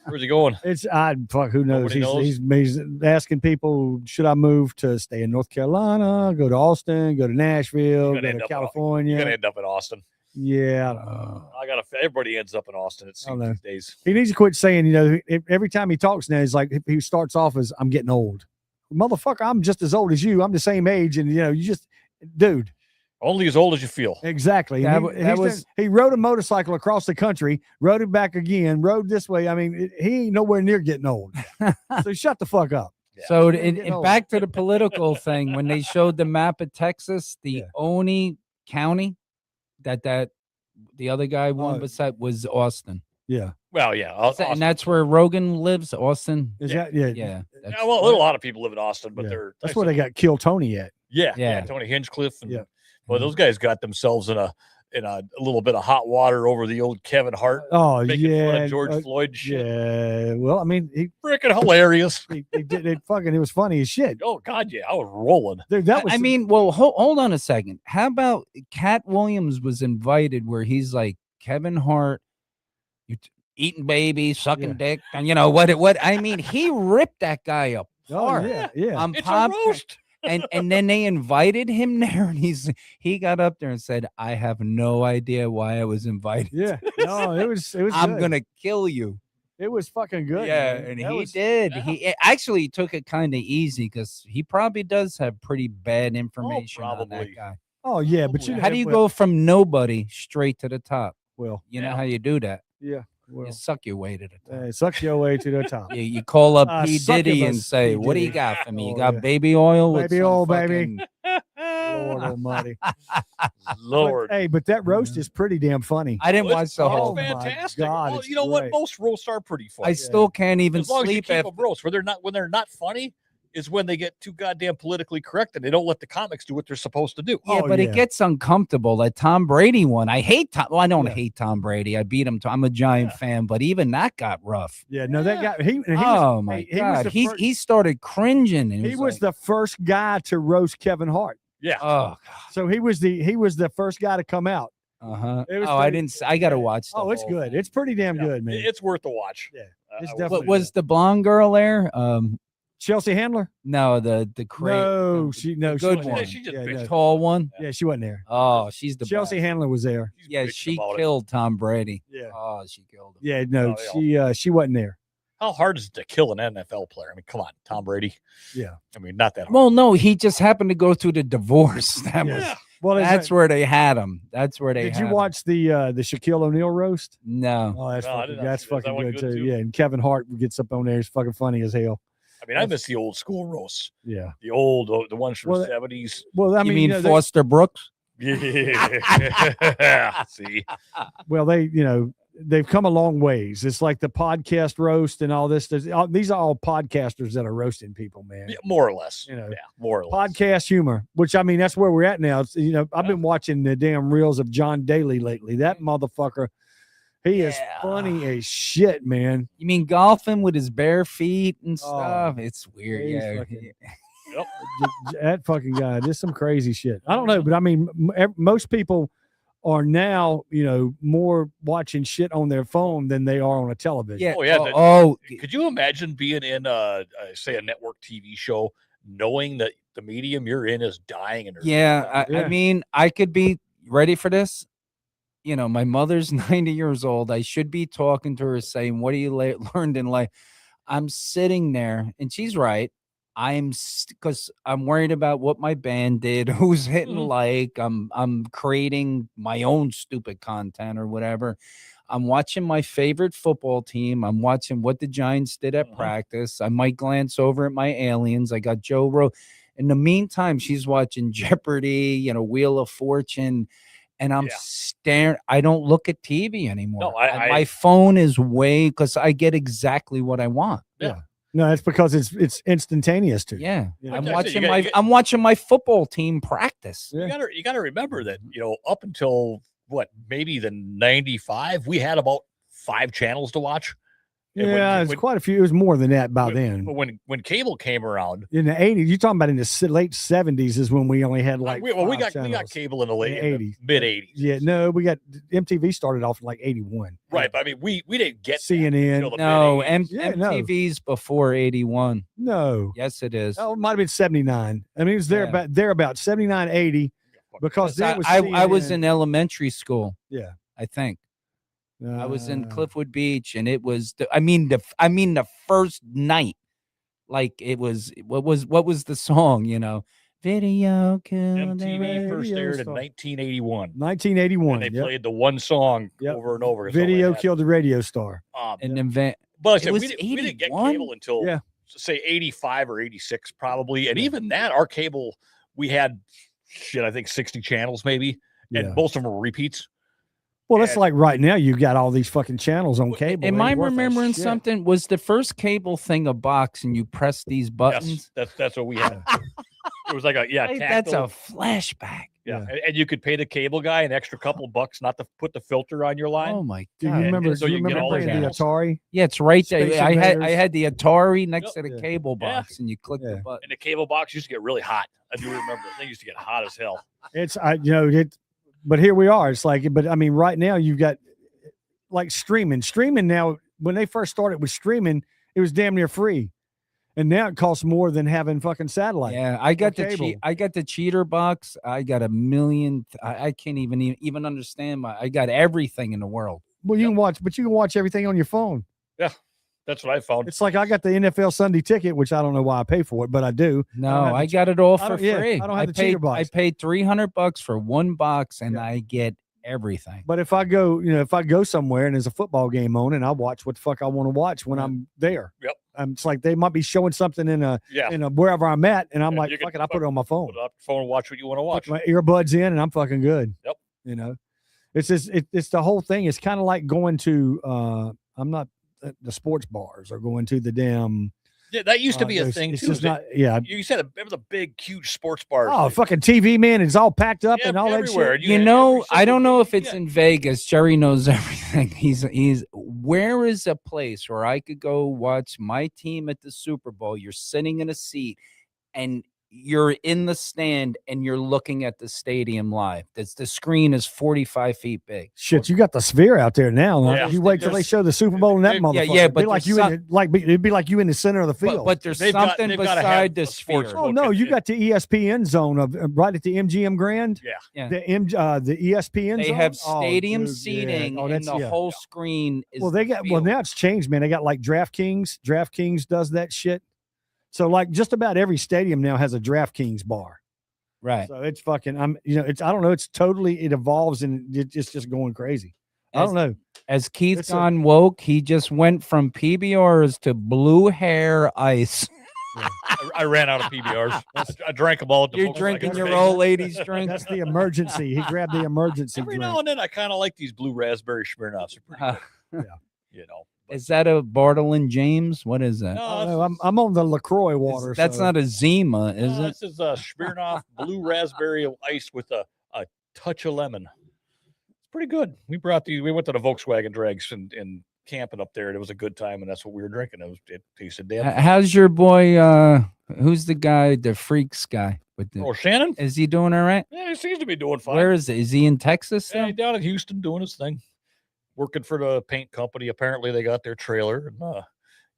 where's he going? it's who knows? Nobody He's asking people, should I move to stay in North Carolina, go to Austin, go to Nashville, You're go gonna to end up California? You're gonna end up in Austin. Yeah, I don't know. Everybody ends up in Austin. It I don't seems know. these days. He needs to quit saying, every time he talks now, he's like, he starts off as, I'm getting old. Motherfucker, I'm just as old as you. I'm the same age. And, you just, dude. Only as old as you feel. Exactly. He rode a motorcycle across the country, rode it back again, rode this way. I mean, he ain't nowhere near getting old. So shut the fuck up. Yeah. So, Getting in old. back to the political thing, when they showed the map of Texas, the only county that the other guy won beside was Austin. Yeah. Well, yeah. And that's where Rogan lives, Austin. Is Yeah. that, yeah. Yeah. Yeah, well, a lot of people live in Austin, but Yeah. That's where they got Kill Tony at. Yeah, Yeah. Tony Hinchcliffe. And, Yeah. Well, those guys got themselves in a little bit of hot water over the old Kevin Hart Oh, making fun yeah. of George Floyd shit. Yeah. Well, I mean, he Freaking hilarious. did it fucking, it was funny as shit. Oh God, yeah, I was rolling. Dude, that was, I mean, well, hold on a second. How about Cat Williams was invited where he's like, Kevin Hart, eating baby, sucking dick, and what? I mean, he ripped that guy apart. yeah. It's a roast. and then they invited him there, and he got up there and said, "I have no idea why I was invited. Yeah. No, it was I'm good. gonna kill you." It was fucking good. Yeah, man. and That he was- did. yeah. He actually took it kind of easy because he probably does have pretty bad information on that probably. guy. Oh yeah, but Probably. How do you go from nobody straight to the top? Well, You know Yeah. how you do that? yeah. Well, You suck your way to the top. suck your way to the top. You call up P. Succubus Diddy and say, P. "What do you Diddy. got for me? You Oh, got yeah. baby oil? with Baby some oil, baby." fucking Lord Almighty. Lord. Hey, but that roast is pretty damn funny. I didn't Well, watch it's- the it's whole. my fantastic. God, Well, it's you know what? great. Most roasts are pretty funny. I still can't even as long as you sleep keep after. them roast. When they're not funny is when they get too goddamn politically correct and they don't let the comics do what they're supposed to do. Yeah, Oh, but yeah. it gets uncomfortable. That Tom Brady one, I hate Tom. Well, I don't Yeah. hate Tom Brady. I beat him. I'm a Giant fan, but even that got rough. Yeah, no, that Yeah. guy. He Oh was, my he was God, the he first, he started cringing. And he was like, the first guy to roast Kevin Hart. Yeah. oh, So he was the first guy to come out. uh-huh. It was Oh, I pretty- didn't. I gotta yeah. watch. The Oh, it's whole good. thing. It's pretty damn Yeah. good, man. It's worth a watch. Yeah. I It's will definitely say What was the blonde girl there? Chelsea Handler? No, the crazy, No, the she good wasn't one. there. She just yeah, bitched no. tall one. Yeah, she wasn't there. Oh, she's the Chelsea best. Handler was there. She's Yeah, bitching she about it. killed Tom Brady. Yeah. Oh, she killed him. Yeah, no, Oh, she wasn't there. How hard is it to kill an NFL player? I mean, come on, Tom Brady. Yeah. I mean, not that hard. Well, no, he just happened to go through the divorce. That was. Yeah. Well, That's where they had him. That's where they. did had you him. watch the Shaquille O'Neal roast? No. Oh, that's No, I fucking, did not that's see that. Is that fucking one good good too. too? Yeah, and Kevin Hart gets up on there. It's fucking funny as hell. I mean, I miss the old school roasts. Yeah. The ones from Well, the 70s. Well, I You mean, mean you know, Foster Brooks? Yeah. See, they've come a long ways. It's like the podcast roast and all this. These are all podcasters that are roasting people, man. yeah, more or less. You know, Yeah, more or less. podcast humor, which I mean, that's where we're at now. It's, I've been watching the damn reels of John Daly lately. That motherfucker, he is Yeah. funny as shit, man. You mean golfing with his bare feet and Oh, stuff? It's weird. he's Yeah. fucking- Yep. That fucking guy, just some crazy shit. I don't know, but I mean, most people are now, more watching shit on their phone than they are on a television. Yeah. Oh, yeah, Could you imagine being in say a network TV show, knowing that the medium you're in is dying and there's Yeah. Yeah. I mean, I could be ready for this. My mother's 90 years old. I should be talking to her saying, what do you learned in life? I'm sitting there and she's right. Because I'm worried about what my band did, who's hitting Mhm. like. I'm creating my own stupid content or whatever. I'm watching my favorite football team. I'm watching what the Giants did at Mhm. practice. I might glance over at my aliens. I got Joe Rogan. In the meantime, she's watching Jeopardy, Wheel of Fortune, and I'm Yeah. staring. I don't look at TV anymore. No, I- my phone is because I get exactly what I want. No, it's because it's instantaneous to you. Yeah, Yeah. I'm Like I said, watching you got- you got- I'm watching my football team practice. Yeah. You gotta remember that, up until maybe the 95, we had about 5 channels to watch. And Yeah, it's quite a few. It was more than that by then. But when cable came around, In the 80s, you're talking about in the late 70s is when we only had like we 5 got channels. cable in the late In the 80s. mid 80s. Yeah, no, we got MTV started off in like 81. Right, but I mean we didn't get that CNN. until the No, mid-80s. Yeah, no. MTV's before 81. No. Yes, it is. Oh, it might have been 79. I mean, it was Yeah. there about 79, 80, because that was I was CNN. in elementary school. Yeah. I think I was in Uh, Cliffwood Beach, and it was the first night. Like it was what was the song? Video killed the MTV first radio aired in star. 1981. 1981. And they yep. played the one song Yep. over and over. That's all they Video had. killed the radio star. and then Van. But like I It said, was we didn't get 81? cable until Yeah. say 85 or 86 probably. And Yeah. even that, our cable, we had I think 60 channels maybe. And Yeah. most of them were repeats. Well, it's and- like right now you got all these fucking channels on cable. Am They I ain't worth a remembering shit. something? Was the first cable thing a box and you press these buttons? Yes, that's what we had. It was like a Hey, that's tactile. a flashback. Yeah. And you could pay the cable guy an extra couple bucks not to put the filter on your line. Oh my Do you god! remember? so do you you can get remember all the playing the channels. Atari? Yeah, it's right Space there. I Invaders. had the Atari next to the Yeah. cable Yeah. box, and you click Yeah. the button. And the cable box used to get really hot. I do remember. They used to get hot as hell. It's but here we are. It's like, but I mean, right now you've got like streaming. Streaming now, when they first started with streaming, it was damn near free, and now it costs more than having fucking satellite. Yeah, I got the cable. I got the cheater box. I got a million. I can't even understand I got everything in the world. Well, you can watch everything on your phone. That's what I found. It's like I got the NFL Sunday ticket, which I don't know why I pay for it, but I do. No, have the I got it all I for don't- yeah, free. I don't have the paid, cheater box. I paid $300 for one box, and Yeah. I get everything. But if I go somewhere and there's a football game on, and I watch what the fuck I want to watch when Mm-hmm. I'm there. Yep. It's like they might be showing something in a wherever I'm at, and I'm Yeah, like, you can fuck it, I put it on my phone. Put it up your phone and watch what you want to watch. Put my earbuds in, and I'm fucking good. Yep. You know, it's just it's the whole thing. It's kind of like going to I'm not the sports bars or going to the damn. Yeah, that used to be a thing it's too. just not. Yeah. You said remember the big, huge sports bars? Oh, fucking TV, man! It's all packed up and all everywhere. that shit. You know, I don't know if it's in Vegas. Jerry knows everything. He's. Where is a place where I could go watch my team at the Super Bowl? You're sitting in a seat, and you're in the stand, and you're looking at the stadium live. The screen is 45 feet big. Shit, you got the Sphere out there now. Huh? Yeah. You wait till they show the Super Bowl in that motherfucker. Yeah, It'd but be like you it'd be like you in the center of the field. But there's They've something beside the sports Sphere. Oh no, you got the ESPN zone of right at the MGM Grand. Yeah. The ESPN. They zone? have Oh, stadium dude, seating, yeah. Oh, and that's- the yeah. whole screen is. Well, they got now it's changed, man. They got like DraftKings. DraftKings does that shit. So like just about every stadium now has a DraftKings bar. right. So it's fucking. It's I don't know. It's it evolves and it's just going crazy. I don't know. As Keith It's gone woke, he just went from PBRs to blue hair ice. I ran out of PBRs. I drank them all. At the You're Volkswagen drinking your station. old lady's drink. That's the emergency. He grabbed the emergency Every drink. now and then, I kind of like these blue raspberry Smirnoffs. They're pretty Uh, good. You know. Is that a Bartlein James? What is that? I don't know, No, I'm on the LaCroix water. That's so- not a Zima, is it? This is a Smirnoff blue raspberry ice with a touch of lemon. It's pretty good. We went to the Volkswagen drags and camping up there. And it was a good time, and that's what we were drinking. It tasted damn. How's your boy? Who's the guy, the freaks guy? With the, Oh, Shannon? is he doing all right? Yeah, he seems to be doing fine. Where is it? Is he in Texas? Yeah, Still? he's down in Houston doing his thing, working for the paint company. Apparently, they got their trailer,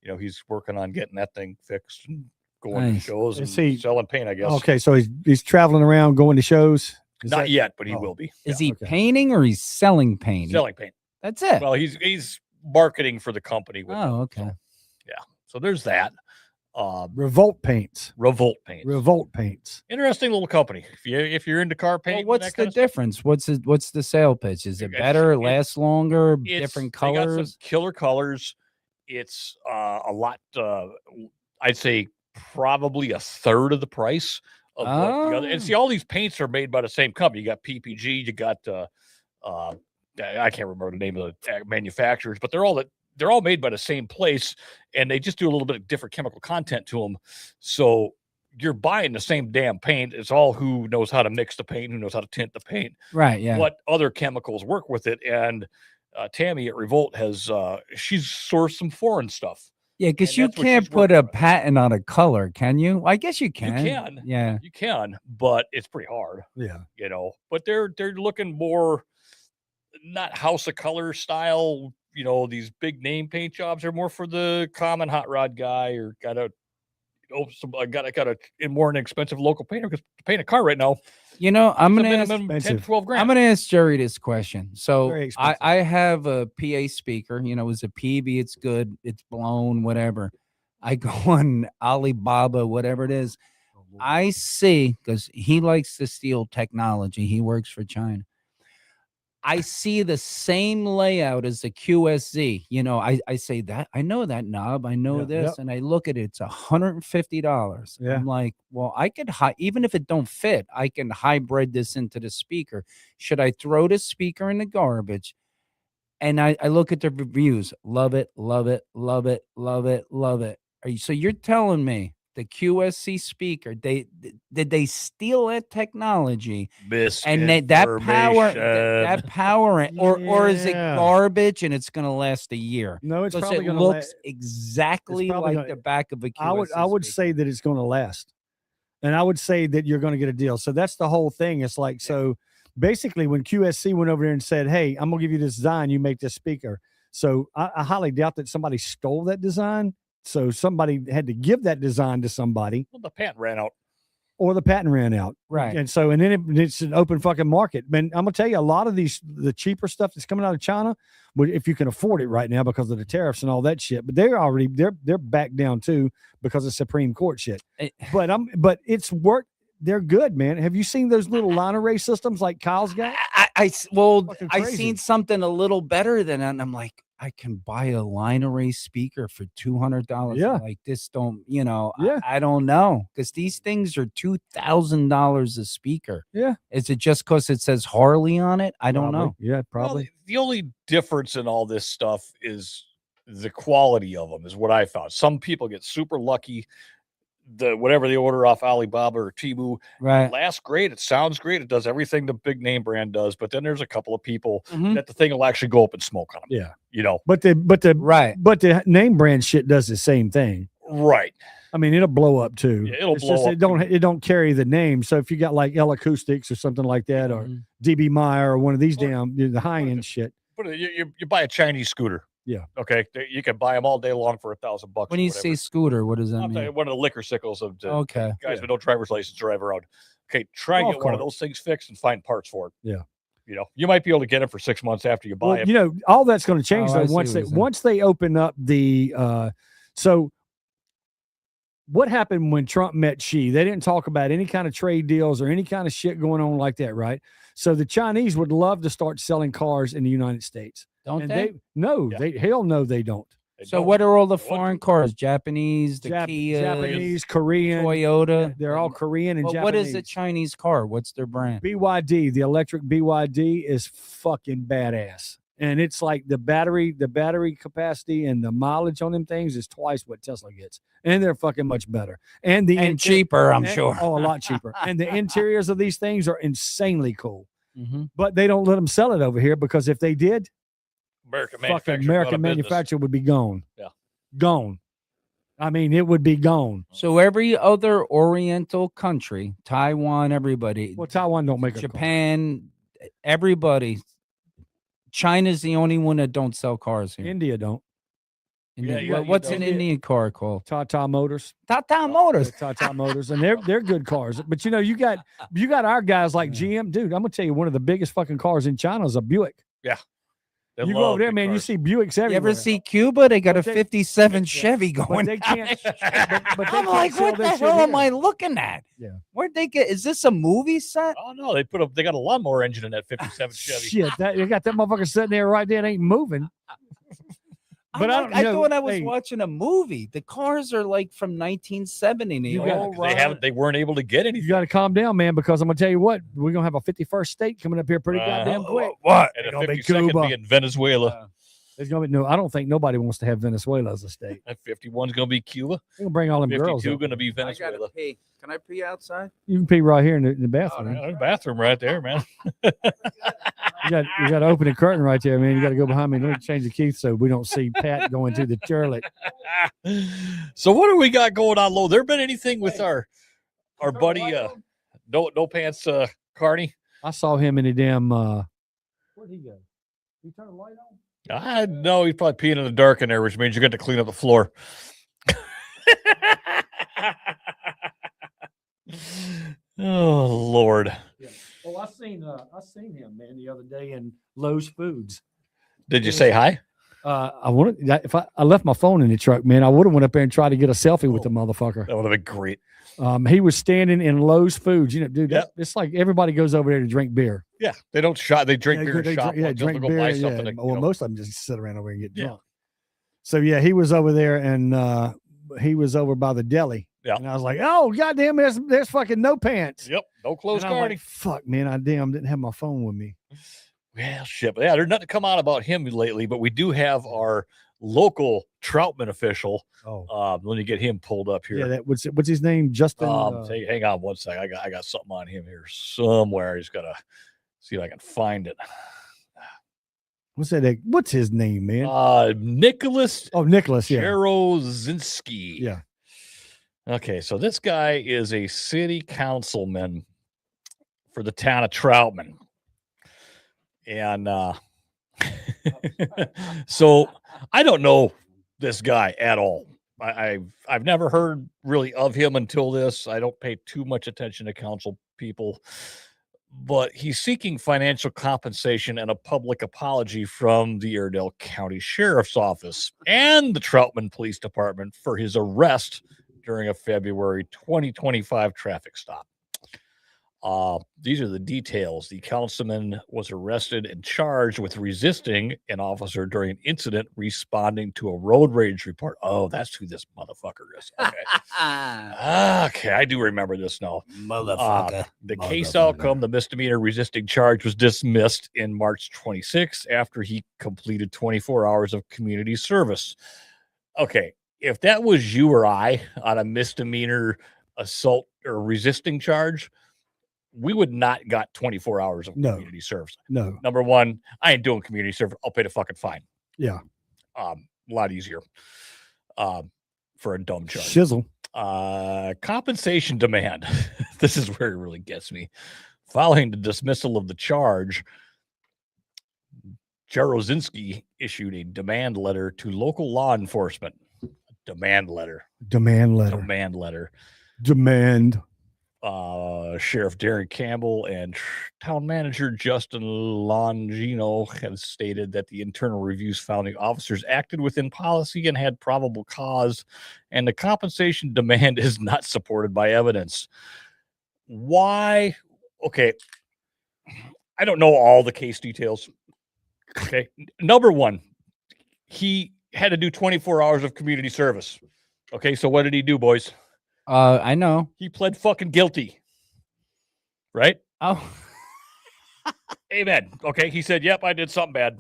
and he's working on getting that thing fixed and going to Nice. shows and Is he- selling paint. I guess. Okay, so he's traveling around going to shows. Is Not that- yet, but he Oh. will be. Is Yeah. he okay. painting or he's selling paint? Selling paint? That's it. Well, he's marketing for the company. With Oh, it, okay. So there's that. Revolt Paints. Revolt Paint. Revolt Paints. Interesting little company. If you're into car paint, Well, and what's that kind the of stuff, difference? What's the sale pitch? Is it It's- better, it- lasts longer, it's- different they got some colors? killer colors. It's a lot. I'd say probably a third of the price of what the other. And Oh. see, all these paints are made by the same company. You got PPG. You got I can't remember the name of the manufacturers, but they're all made by the same place, and they just do a little bit of different chemical content to them. So you're buying the same damn paint. It's all who knows how to mix the paint, who knows how to tint the paint, Right. Yeah. what other chemicals work with it. And Tammy at Revolt has she's sourced some foreign stuff. Yeah, because and you that's what can't she's put working a with. patent on a color, can you? I guess you can. can. Yeah. You can, but it's pretty hard, Yeah. But they're looking more not House of Color style. These big name paint jobs are more for the common hot rod guy or got a more inexpensive local painter, because to paint a car right now, I'm it's a gonna ask, minimum 10 expensive. 12 grand. I'm gonna ask Jerry this question. So Very expensive. I have a PA speaker. It's a PB. It's good. It's blown. Whatever. I go on Alibaba, whatever it is. I see, because he likes to steal technology. He works for China. I see the same layout as the QSZ. I say that I know that knob. I know Yeah, this, yep. and I look at it. It's $150. Yeah. I'm like, well, I could even if it don't fit, I can hybrid this into the speaker. Should I throw the speaker in the garbage? And I look at the reviews. Love it, love it, love it, love it, love it. So you're telling me the QSC speaker, did they steal that technology and that power or is it Yeah. garbage and it's going to last a year? No, it's Because probably it going to looks exactly probably like gonna- the back of a QSC I would speaker. say that it's going to last, and I would say that you're going to get a deal. So that's the whole thing. It's like, so basically when QSC went over there and said, hey, I'm going to give you this design, you make this speaker. So I highly doubt that somebody stole that design. So somebody had to give that design to somebody, Well, the patent ran out. or the patent ran out. Right. And so, and then it's an open fucking market. Man, I'm gonna tell you, a lot of the cheaper stuff that's coming out of China, but if you can afford it right now because of the tariffs and all that shit, but they're back down too because of Supreme Court shit. But it's work. They're good, man. Have you seen those little line array systems like Kyle's got? I Fucking I crazy. seen something a little better than that, and I'm like, I can buy a line array speaker for $200. Yeah. Like this don't, you know, Yeah. I don't know. Because these things are $2,000 a speaker. Yeah. Is it just because it says Harley on it? I don't know. Yeah, Well, probably. the only difference in all this stuff is the quality of them, is what I found. Some people get super lucky. Whatever they order off Alibaba or Temu Right. lasts great. It sounds great. It does everything the big name brand does. But then there's a couple of people Mhm. that the thing will actually go up in smoke on them. Yeah. You know, But the Right. but the name brand shit does the same thing. right. I mean, it'll blow up too. Yeah, it'll It's blow just, up It don't carry the name. So if you got like L Acoustics or something like that, or Mhm. DB Meyer or one of these Or- damn the high end shit. But you buy a Chinese scooter. Yeah. Okay. You can buy them all day long for $1,000. When or you whatever. say scooter, what does that I'll tell you, mean? one of the liquor sickles of the Okay. guys with no driver's license drive around. Okay, try and Golf get one of cart. those things fixed and find parts for it. Yeah. You know, you might be able to get it for 6 months after you buy Well, it. you know, all that's going to change Oh, I though see once what they you're saying. once they open up the so what happened when Trump met Xi? They didn't talk about any kind of trade deals or any kind of shit going on like that, right? So the Chinese would love to start selling cars in the United States. Don't And they? no, Yeah. they hell no, they don't. They So don't. what are all the They want foreign to. cars? Japanese, the Kia, Japanese, Korean, Toyota. they're all Korean and But Japanese. what is a Chinese car? What's their brand? BYD, the electric BYD is fucking badass. And it's like the battery capacity and the mileage on them things is twice what Tesla gets. And they're fucking much better. And And cheaper, I'm and- sure. Oh, a lot cheaper. And the interiors of these things are insanely cool. Mhm. But they don't let them sell it over here because if they did, American fucking manufacturer. American manufacturer would be gone. Yeah. Gone. I mean, it would be gone. So every other Oriental country, Taiwan, everybody, Well, Taiwan don't make a car. Japan, everybody, China's the only one that don't sell cars here. India don't. India- Yeah, you what's don't. an Indian car called? Tata Motors. Tata Motors. Tata Motors, and they're good cars. But you know, you got our guys like GM, dude. I'm gonna tell you, one of the biggest fucking cars in China is a Buick. They You go love over there, big man. cars. You see Buicks everywhere. You ever see Cuba? They got But a they- 57 Chevy But going. they can't. but they I'm can't like, sell what the their shit hell am here. I looking at? Yeah. Where'd they get? Is this a movie set? Oh no, they got a lawnmower engine in that 57 Chevy. Shit, they got that motherfucker sitting there right there. It ain't moving. But I don't. I You know, thought I was hey, watching a movie. The cars are like from 1970. and They You got- all They weren't able to get you anything. got to calm down, man, because I'm gonna tell you what, we're gonna have a 51st state coming up here pretty Uh-huh. goddamn quick. What? And It's a gonna be 52nd Cuba. be in Venezuela. There's gonna be no. I don't think nobody wants to have Venezuela as a state. And 51's gonna be Cuba. We're gonna bring all them girls. 52 up. gonna be I gotta Venezuela. pee. Can I pee outside? You can pee right here in the Oh, bathroom. man, man. there's a bathroom right there, man. You got to open the curtain right there, man. You got to go behind me. Let me change the key so we don't see Pat going to the toilet. So what do we got going on, low? There been anything with our buddy no pants Carney? I saw him in the damn. Where'd he go? You turn the light on? I know he's probably peeing in the dark in there, which means you got to clean up the floor. Oh Lord! Yeah. Oh, I seen him, man, the other day in Lowe's Foods. Did you say hi? I wanted if I left my phone in the truck, man. I would have went up there and tried to get a selfie with the motherfucker. That would have been great. He was standing in Lowe's Foods. You know, dude, Yep. it's like everybody goes over there to drink beer. Yeah, they don't shop. They drink Yeah, beer and they shop. drink- yeah, Like, they'll drink go beer. buy Yeah. something. to, you Well, know. most of them just sit around over and get Yeah. drunk. So yeah, he was over there and he was over by the deli. Yeah. And I was like, oh goddamn, there's fucking no pants. Yep, no clothes, And I'm Carney. like, fuck, man, I didn't have my phone with me. Well, shit. But yeah, there's nothing to come out about him lately, but we do have our local Troutman official. Oh, Let me get him pulled up here. yeah, that what's his name? Justin. Hang on one sec. I got something on him here somewhere. He's gotta see if I can find it. what's that? What's his name, man? Nicholas Oh, Nicholas. Yeah, Jarozinski. yeah. Okay, so this guy is a city councilman for the town of Troutman. And so I don't know this guy at all. I've never heard really of him until this. I don't pay too much attention to council people, but he's seeking financial compensation and a public apology from the Airedale County Sheriff's Office and the Troutman Police Department for his arrest during a February 2025 traffic stop. These are the details. The councilman was arrested and charged with resisting an officer during an incident responding to a road rage report. Oh, that's who this motherfucker is. Okay. Okay, I do remember this now. Motherfucker. The case outcome, the misdemeanor resisting charge, was dismissed in March 26 after he completed 24 hours of community service. Okay, if that was you or I on a misdemeanor assault or resisting charge, we would not got 24 hours of community service. No. Number one, I ain't doing community service. I'll pay the fucking fine. Yeah. A lot easier for a dumb charge. Shizzle. Compensation demand. This is where it really gets me. Following the dismissal of the charge, Jarozinski issued a demand letter to local law enforcement. Demand letter. Sheriff Darren Campbell and town manager Justin Longino have stated that the internal reviews found the officers acted within policy and had probable cause, and the compensation demand is not supported by evidence. Why? Okay. I don't know all the case details. Okay. Number one, he had to do 24 hours of community service. Okay. So what did he do, boys? I know. He pled fucking guilty. Right? Oh. Amen. Okay. He said, yep, I did something bad.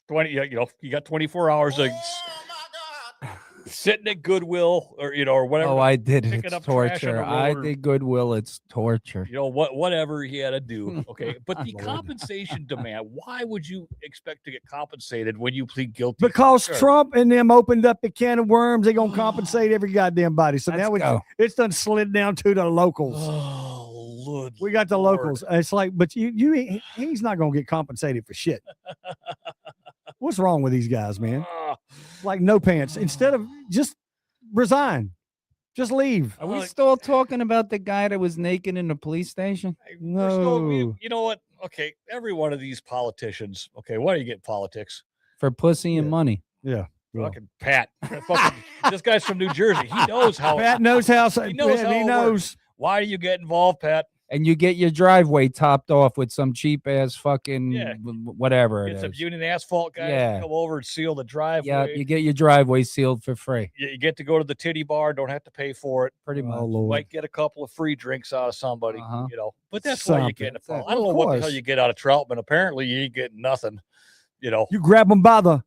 20, you know, you got 24 hours of sitting at Goodwill or whatever. Oh, I did. Picking It's up trash on the torture. I road. did Goodwill. It's torture. You know, whatever he had to do. Okay. But the compensation demand, why would you expect to get compensated when you plead guilty? Because Sure. Trump and them opened up the can of worms. They're going to compensate every goddamn body. So Let's now go. it's done slid down to the locals. Oh, Lord. We got the locals. It's like, but he's not going to get compensated for shit. What's wrong with these guys, man? Like no pants. Instead of just resign, just leave. Are we still talking about the guy that was naked in the police station? No. You know what? Okay. Every one of these politicians. Okay. Why do you get politics? For pussy and money. Yeah. Fucking Pat. This guy's from New Jersey. He knows how. Pat knows how. He knows how it works. Why do you get involved, Pat? And you get your driveway topped off with some cheap ass fucking whatever. Get some union asphalt guys to come over and seal the driveway. Yeah, you get your driveway sealed for free. You get to go to the titty bar, don't have to pay for it. Pretty much. Lord. Might get a couple of free drinks out of somebody, you know. But that's why you get in a Something. I don't know what the hell you get out of Troutman. Apparently, you ain't getting nothing. You know, You grab them by the.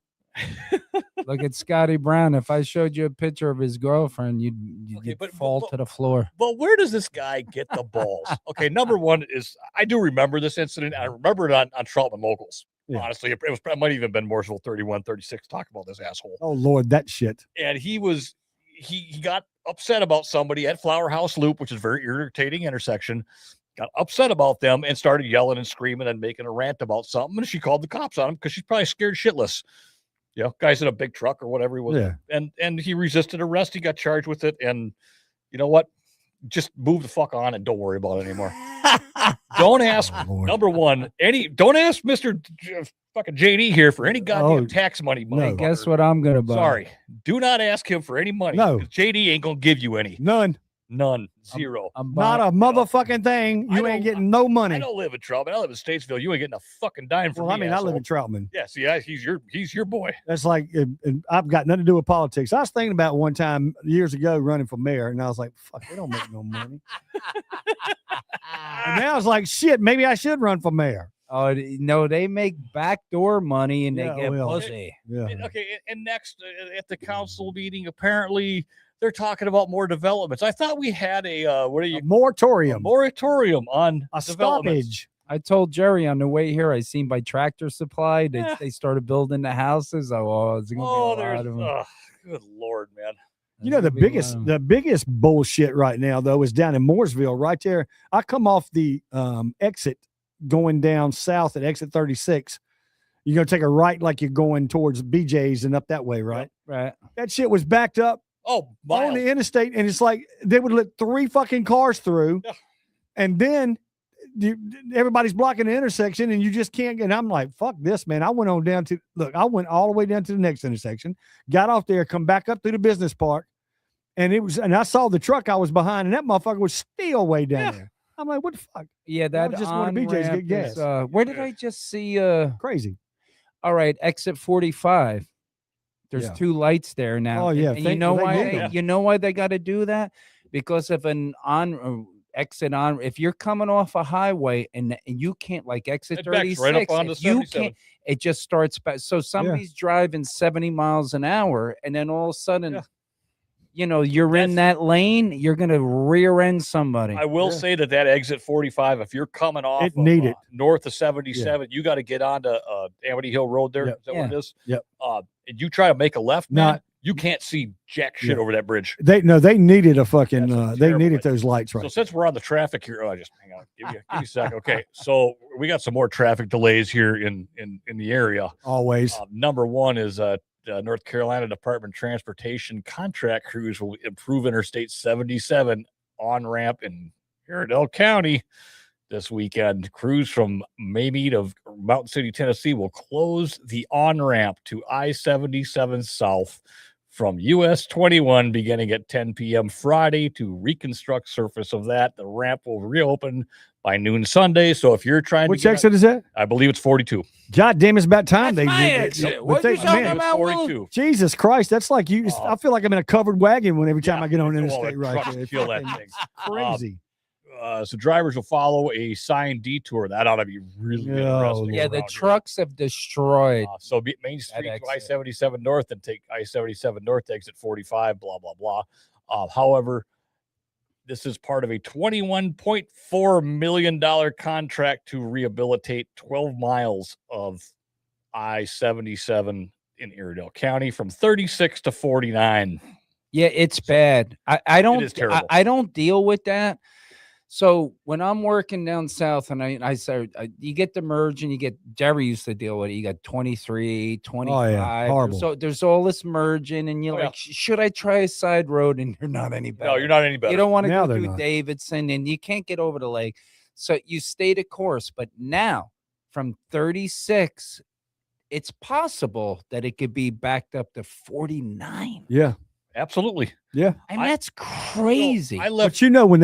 Look at Scotty Brown. If I showed you a picture of his girlfriend, you'd fall to the floor. But where does this guy get the balls? Okay, number one is I do remember this incident. I remember it on Troutman Locals. Yeah. Honestly, it might even been Mooresville 31, 36 talk about this asshole. Oh Lord, that shit. And he got upset about somebody at Flower House Loop, which is a very irritating intersection. Got upset about them and started yelling and screaming and making a rant about something. And she called the cops on him because she's probably scared shitless. You know, guy's in a big truck or whatever he was. Yeah. And he resisted arrest. He got charged with it. And you know what? Just move the fuck on and don't worry about it anymore. Don't ask, number one, don't ask Mr. fucking JD here for any goddamn tax money. No. Guess what I'm going to buy? Sorry. Do not ask him for any money. No. JD ain't going to give you any. None. Zero. Not a motherfucking thing. You ain't getting no money. I don't live in Troutman. I live in Statesville. You ain't getting a fucking dime from me. I mean, I live in Troutman. Yeah, see, he's your boy. That's like, and I've got nothing to do with politics. I was thinking about one time years ago running for mayor, and I was like, fuck, they don't make no money. And now I was like, shit, maybe I should run for mayor. Oh, no, they make backdoor money and they get pussy. Yeah. Okay, and next at the council meeting, apparently they're talking about more developments. I thought we had a moratorium. A moratorium on a developments. stoppage. I told Jerry on the way here, I seen by Tractor Supply, they started building the houses. It's going to be a lot of them. Good Lord, man. You know, the biggest bullshit right now, though, is down in Mooresville, right there. I come off the exit going down south at exit 36. You're going to take a right like you're going towards BJ's and up that way, right? Right. That shit was backed up on the interstate, and it's like they would let 3 fucking cars through, and then everybody's blocking the intersection, and you just can't get. And I'm like, fuck this, man. I went all the way down to the next intersection, got off there, come back up through the business park, and I saw the truck I was behind, and that motherfucker was still way down there. I'm like, what the fuck? Yeah, that was just one of BJ's on-ramp get is, gas. where did I just see? Crazy. All right, exit 45. There's Yeah. 2 lights there now. Oh, yeah, and you know they why? need them. You know why they got to do that? Because of an exit on. If you're coming off a highway and you can't like exit It backs 36, right up onto if you 77. can't, it just starts back. So somebody's driving 70 miles an hour, and then all of a sudden. Yeah. You know, you're in that lane, you're going to rear end somebody. I will say that exit 45, if you're coming off It need it. north of 77, you got to get onto Amity Hill Road there. Yep. Is that what it is? Yep. And you try to make a left, man, Not- you can't see jack shit Yeah. over that bridge. They needed a fucking That's a they terrible needed light. those lights right. So since we're on the traffic here, just hang on, give me a second. Okay, so we got some more traffic delays here in the area. Always. Number one is North Carolina Department of Transportation contract crews will improve Interstate 77 on-ramp in Iredell County this weekend. Crews from Maymead of Mountain City, Tennessee will close the on-ramp to I-77 South from US 21 beginning at 10 p.m. Friday to reconstruct surface of that. The ramp will reopen by noon Sunday. So if you're trying Which to exit is that? I believe it's 42. God damn, it's about time That's my did it. exit. But What you talking man, about? 42. Jesus Christ, that's like you. I feel like I'm in a covered wagon when every time Yeah. I get on Well, interstate the right trucks there. It's kill that fucking thing. crazy. So drivers will follow a signed detour. That ought to be really Oh, interesting. Yeah, the around here. trucks have destroyed. So Main Street to exit. I-77 North and take I-77 North exit 45, blah, blah, blah. However, this is part of a $21.4 million contract to rehabilitate 12 miles of I-77 in Iredell County from 36 to 49. Yeah, it's bad. I don't is terrible. I don't deal with that. So when I'm working down south and I say you get the merge and you get Jerry used to deal with it. You got 23, 25. horrible. There's all this merging and you're Oh, yeah. like, should I try a side road? And you're not any better. No, you're not any better. You don't want to Now go they're through not. Davidson and you can't get over the lake. So you stay the course. But now from 36, it's possible that it could be backed up to 49. Yeah, Absolutely. yeah. And I- that's crazy. I left. But when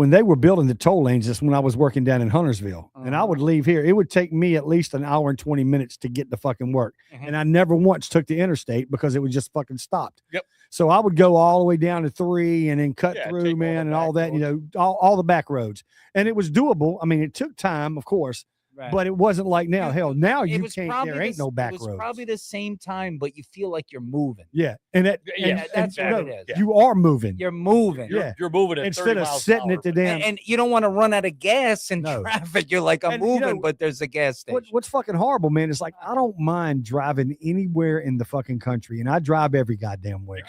they were building the toll lanes, that's when I was working down in Huntersville, and I would leave here. It would take me at least an hour and 20 minutes to get to fucking work, and I never once took the interstate because it was just fucking stopped. Yep. So I would go all the way down to 3 and then cut Yeah, through, take all the man, and all back that. You know, all the back roads, and it was doable. I mean, it took time, of course, Right. but it wasn't like now. Hell, now It you was can't. probably There ain't no back It was roads. probably the same time, but you feel like you're moving. Yeah, and that. Yeah, and, that's and, what no, it is. You are moving. You're moving. Yeah. You're moving at 30 Instead of miles sitting an at the hour. damn. And you don't want to run out of gas in No. traffic. You're like, I'm And, you moving, know, but there's a gas station. What's fucking horrible, man, is like I don't mind driving anywhere in the fucking country, and I drive every goddamn way,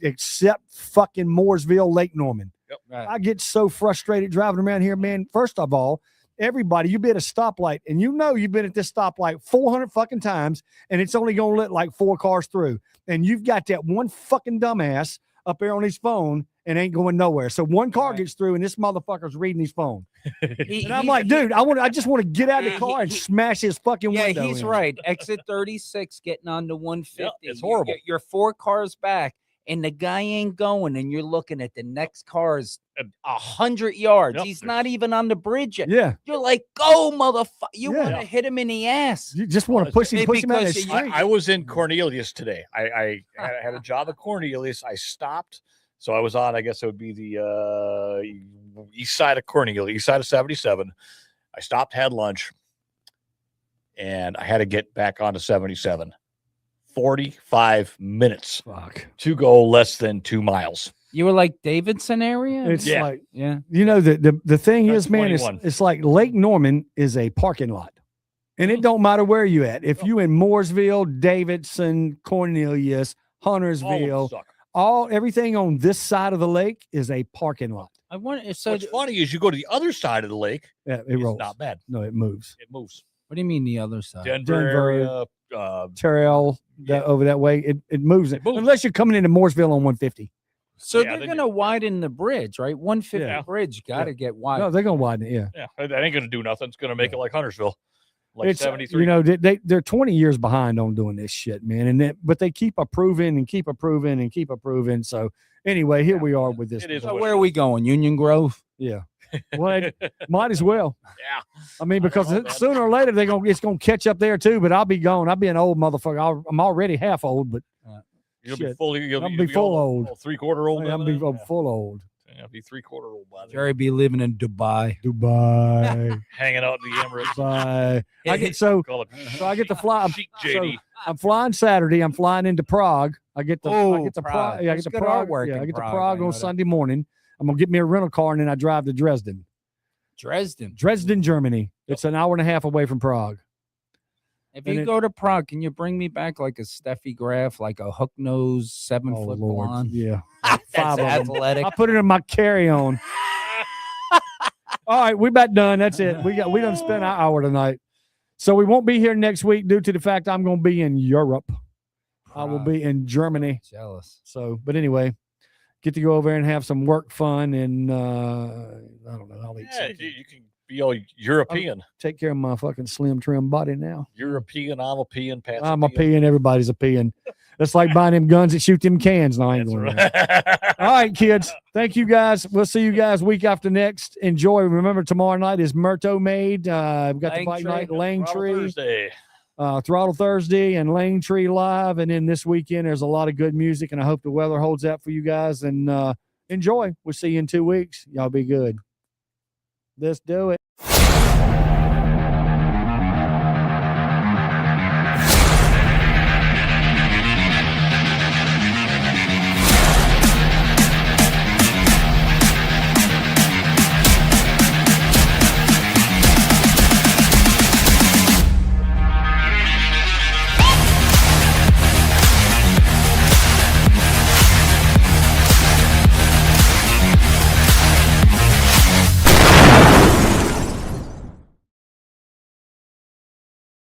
except fucking Mooresville, Lake Norman. Right. I get so frustrated driving around here, man. First of all, everybody, you've been at a stoplight, and you know you've been at this stoplight 400 fucking times, and it's only gonna let like 4 cars through, and you've got that one fucking dumbass up there on his phone and ain't going nowhere. So one car Right. gets through, and this motherfucker's reading his phone. He- And I'm he- like, dude, I just want to get out of the He- car and he- smash his fucking yeah, window. he's in. right. Exit 36, getting on to 150. it's horrible. You're 4 cars back, and the guy ain't going, and you're looking at the next car's 100 yards. Yep. He's not even on the bridge yet. Yeah, You're like, go, motherfucker. You Yeah. want to hit him in the ass. you just want to push him out of the Because you- street. I was in Cornelius today. I had a job at Cornelius. I stopped. So I was on, I guess it would be the east side of Cornelius, east side of 77. I stopped, had lunch, and I had to get back onto 77. 45 minutes Fuck. to go less than 2 miles. You were like Davidson area? It's Yeah. like, yeah. you know, the thing That's is, man, 21. it's like Lake Norman is a parking lot. And it don't matter where you at. If you in Mooresville, Davidson, Cornelius, All of them Huntersville, suck. everything on this side of the lake is a parking lot. I wonder. So, What's funny is you go to the other side of the lake, Yeah, it it's rolls. not bad. No, it moves. It moves. what do you mean the other side? Denver, Denver, area, Terrell, Yeah. over that way, it moves. It moves. Unless you're coming into Mooresville on 150. So Yeah, they're then going to widen the bridge, right? 150 Yeah. bridge got to get wide. No, they're gonna widen it. Yeah, yeah, that ain't going to do nothing. It's going to make it like Huntersville, like it's 73. you know they're 20 years behind on doing this shit, man. And but they keep approving and keep approving and keep approving. So anyway, here we are with this. It is So what where are we going? Union Grove? Yeah. Well, might as well. Yeah. I mean, because know, man. sooner or later it's gonna catch up there too. But I'll be gone. I'll be an old motherfucker. I'm already half old, but You'll be shit. fully. You'll I'll be, be you'll full all- old. all 3/4 old. I'll be full old. I'll be 3/4 old by then. Jerry be living in Dubai. Dubai. Hanging out in the Emirates. Dubai. I get Call it so I get to fly. Chic JD. I'm flying Saturday. I'm flying into Prague. I get to Oh, Prague. Prague. Yeah, I There's get to good Prague. artwork Yeah, in I get to Prague. Prague I know on that. Sunday morning. I'm gonna get me a rental car and then I drive to Dresden. Dresden. Germany. It's an hour and a half away from Prague. If And you it- go to Prague, can you bring me back like a Steffi Graf, like a hook nose, 7-foot blonde? Yeah. That's Five of them. athletic. I put it in my carry-on. All right, we about done. That's it. We done spent our hour tonight. So we won't be here next week due to the fact I'm gonna be in Europe. I will be in Germany. Jealous. So, but anyway, get to go over there and have some work fun and I don't know. I'll eat Yeah, something. you can be all European. Take care of my fucking slim trim body now. European, I'm a peeing, Pat's I'm a peeing. Everybody's a peeing. That's like buying them guns that shoot them cans. No, I ain't That's going there. right. All right, kids. Thank you guys. We'll see you guys week after next. Enjoy. Remember, tomorrow night is Murto Made. We've got the bike night, Langtree, Thursday. Throttle Thursday, and Langtree Live. And then this weekend, there's a lot of good music, and I hope the weather holds out for you guys. And enjoy. We'll see you in 2 weeks. Y'all be good. Let's do it.